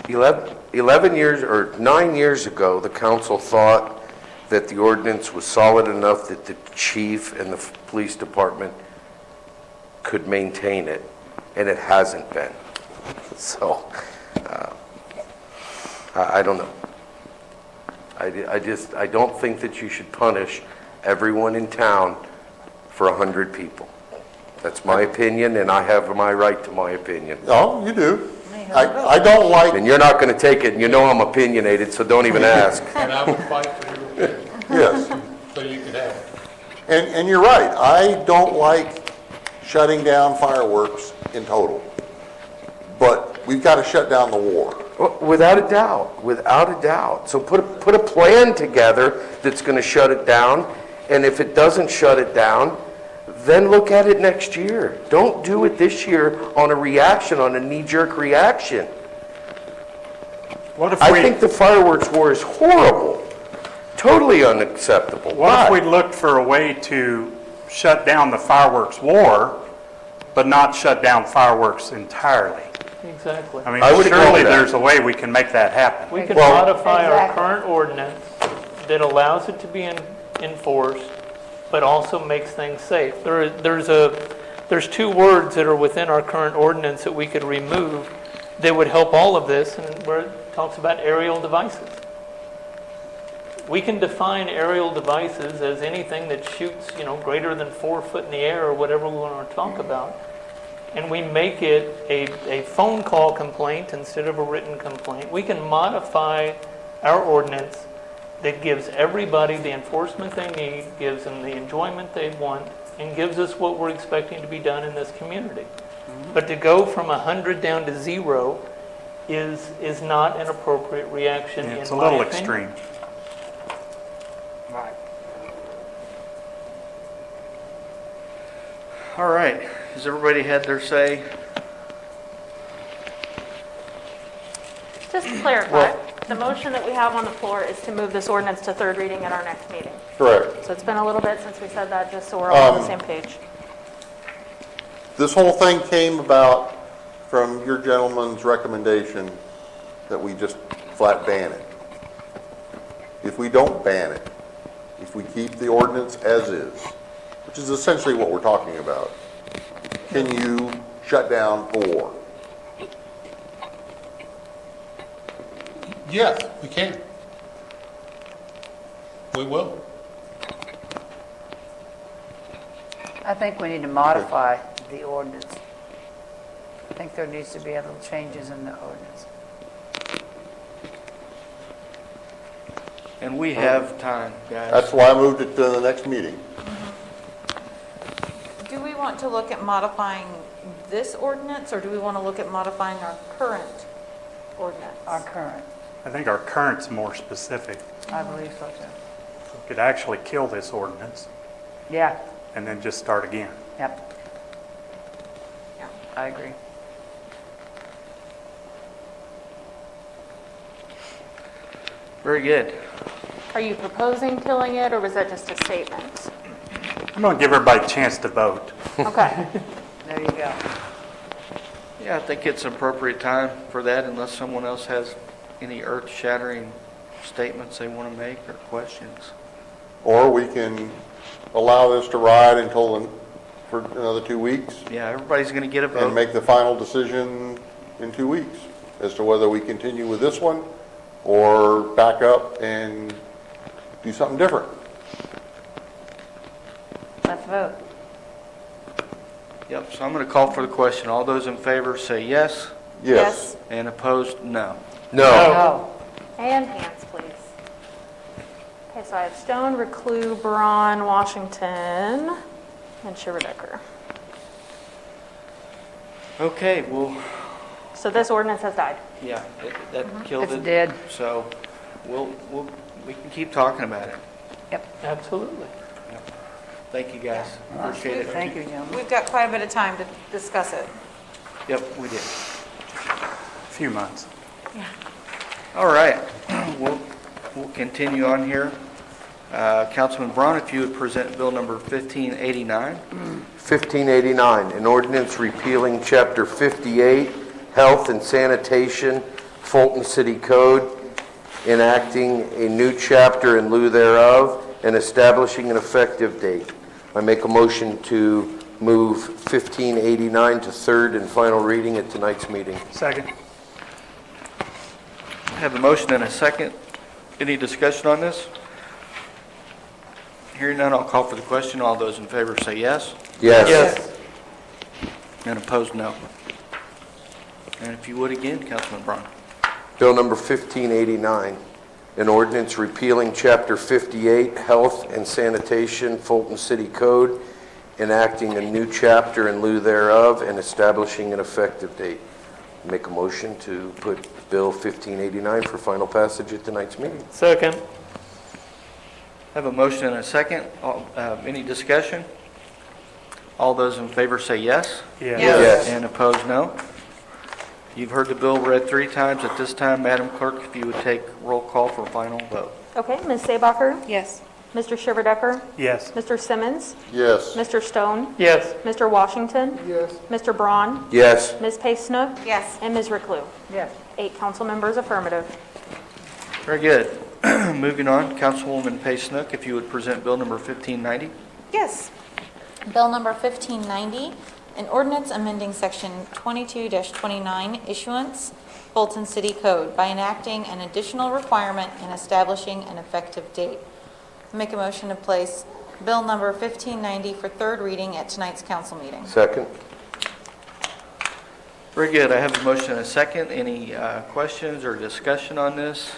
11 years or 9 years ago, the council thought that the ordinance was solid enough that the chief and the police department could maintain it, and it hasn't been. So, I don't know. I don't think that you should punish everyone in town for 100 people. That's my opinion, and I have my right to my opinion. Oh, you do. I don't like... And you're not going to take it, and you know I'm opinionated, so don't even ask. And I would fight for your opinion. Yes. So you could have it. And you're right. I don't like shutting down fireworks in total. but we've got to shut down the war. Without a doubt, without a doubt. So put a plan together that's going to shut it down, and if it doesn't shut it down, then look at it next year. Don't do it this year on a reaction, on a knee-jerk reaction. What if I think the fireworks war is horrible, totally unacceptable. What if we looked for a way to shut down the fireworks war, but not shut down fireworks entirely? Exactly. I mean, I would agree surely with that. there's a way we can make that happen. We can Well- modify our Exactly. current ordinance that allows it to be enforced, but also makes things safe. There's two words that are within our current ordinance that we could remove that would help all of this, and where it talks about aerial devices. We can define aerial devices as anything that shoots, greater than 4 foot in the air or whatever we want to talk about. And we make it a phone call complaint instead of a written complaint. We can modify our ordinance that gives everybody the enforcement they need, gives them the enjoyment they want, and gives us what we're expecting to be done in this community. But to go from 100 down to 0 is not an appropriate reaction, in my opinion. It's a little extreme. All right, has everybody had their say? Just to clarify, the motion that we have on the floor is to move this ordinance to third reading at our next meeting. Correct. So it's been a little bit since we said that, just so we're all on the same page. This whole thing came about from your gentleman's recommendation that we just flat ban it. If we don't ban it, if we keep the ordinance as is, which is essentially what we're talking about, can you shut down the war? Yes, we can. We will. I think we need to modify the ordinance. I think there needs to be a little changes in the ordinance. And we have time, guys. That's why I moved it to the next meeting. Do we want to look at modifying this ordinance, or do we want to look at modifying our current ordinance? Our current, I think our current's more specific. I believe so too. We could actually kill this ordinance Yeah, and then just start again. yep. I agree. Very good. Are you proposing killing it, or was that just a statement? I'm going to give everybody a chance to vote. Okay. There you go. Yeah, I think it's appropriate time for that unless someone else has any earth-shattering statements they want to make or questions. Or we can allow this to ride for another 2 weeks Yeah, everybody's going to get a and vote. make the final decision in 2 weeks as to whether we continue with this one or back up and do something different. Let's vote. Yep, so I'm going to call for the question. All those in favor say yes, Yes. and opposed, no. No. No. And hands, please. Okay, so I have Stone, Reclus, Braun, Washington, and Shiverdecker. Okay, well, So this ordinance has died. yeah, that killed it. It's dead. So we can keep talking about it. Absolutely. Thank you, guys. Appreciate it. Thank you, gentlemen. We've got quite a bit of time to discuss it. Yep, we did. A few months. All right, we'll continue on here. Councilman Braun, if you would present bill number 1589. 1589, an ordinance repealing Chapter 58, Health and Sanitation, Fulton City Code, enacting a new chapter in lieu thereof, and establishing an effective date. I make a motion to move 1589 to third and final reading at tonight's meeting. Second. I have a motion and a second. Any discussion on this? Hearing none, I'll call for the question. All those in favor say yes. Yes. And opposed, no. And if you would again, Councilman Braun. Bill number 1589, an ordinance repealing Chapter 58, Health and Sanitation, Fulton City Code, enacting a new chapter in lieu thereof, and establishing an effective date. Make a motion to put Bill 1589 for final passage at tonight's meeting. Second. Have a motion and a second. Any discussion? All those in favor say yes. Yes. Yes. And opposed, no. You've heard the bill read 3 times. At this time, Madam Clerk, if you would take roll call for final vote. Okay, Ms. Sabacher? Yes. Mr. Shiverdecker? Yes. Mr. Simmons? Yes. Mr. Stone? Yes. Mr. Washington? Yes. Mr. Braun? Yes. Ms. Pace Snook? Yes. And Ms. Reclus? Yes. 8 council members affirmative. Very good. Moving on, Councilwoman Pace Snook, if you would present Bill number 1590. Yes. Bill number 1590, an ordinance amending section 22-29 issuance, Fulton City Code by enacting an additional requirement and establishing an effective date. Make a motion to place Bill number 1590 for third reading at tonight's council meeting. Second? Very good. I have a motion and a second. Any questions or discussion on this?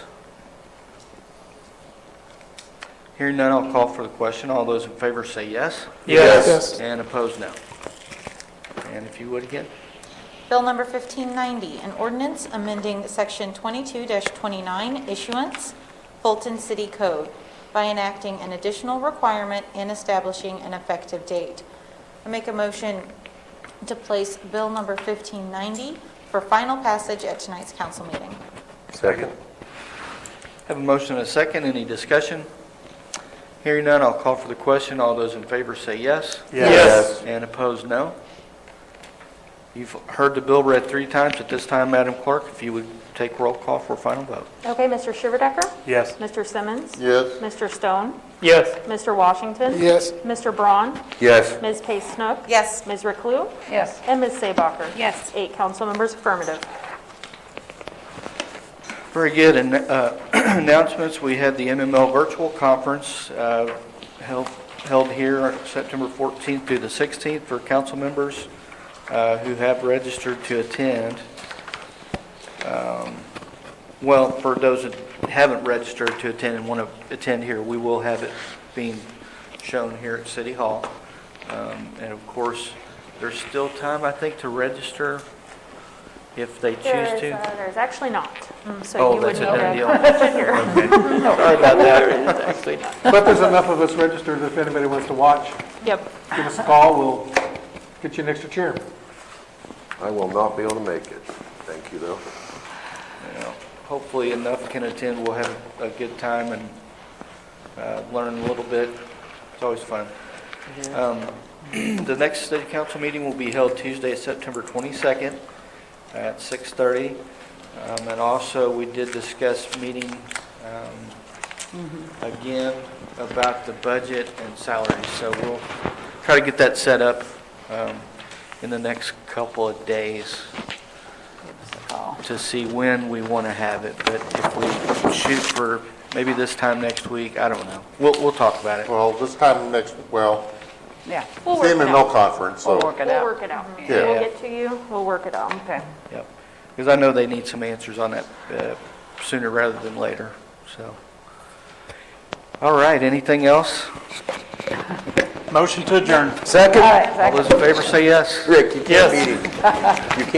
Hearing none, I'll call for the question. All those in favor say yes. Yes. And opposed, no. And if you would again. Bill number 1590, an ordinance amending section 22-29 issuance, Fulton City Code by enacting an additional requirement and establishing an effective date. I make a motion to place Bill number 1590 for final passage at tonight's council meeting. Second? Have a motion and a second. Any discussion? Hearing none, I'll call for the question. All those in favor say yes. Yes. And opposed, no. You've heard the bill read 3 times. At this time, Madam Clerk, if you would take roll call for final vote. Okay, Mr. Shiverdecker? Yes. Mr. Simmons? Yes. Mr. Stone? Yes. Mr. Washington? Yes. Mr. Braun? Yes. Ms. Pace Snook? Yes. Ms. Reclus? Yes. And Ms. Sabacher? Yes. 8 council members affirmative. Very good. And announcements, we had the MML virtual conference held here September 14th through the 16th for council members who have registered to attend. Well, for those that haven't registered to attend and want to attend here, we will have it being shown here at City Hall. And of course, there's still time, I think, to register if they choose to. There's actually not. So Oh, you would that's need a done to deal. register. Okay. Sorry about that. Actually not. But there's enough of us registered if anybody wants to watch. Yep. Give us a call, we'll get you an extra chair. I will not be able to make it. Thank you, though. Well, hopefully enough can attend. We'll have a good time and learn a little bit. It's always fun. The next city council meeting will be held Tuesday, September 22nd at 6:30. And also, we did discuss meeting again about the budget and salaries. So we'll try to get that set up in the next couple of days to see when we want to have it. But if we shoot for maybe this time next week, I don't know. We'll talk about it. Well, this time next, well, Yeah. We'll it's the work it MML out. conference, We'll so. work it We'll out. work it out. Yeah. We'll get to you. We'll work it out. Okay. Yep. Because I know they need some answers on that sooner rather than later. So, all right. Anything else? Motion to adjourn. Second? All right, All second. those in favor say yes. Rick, you can't Yes. beat him. You can't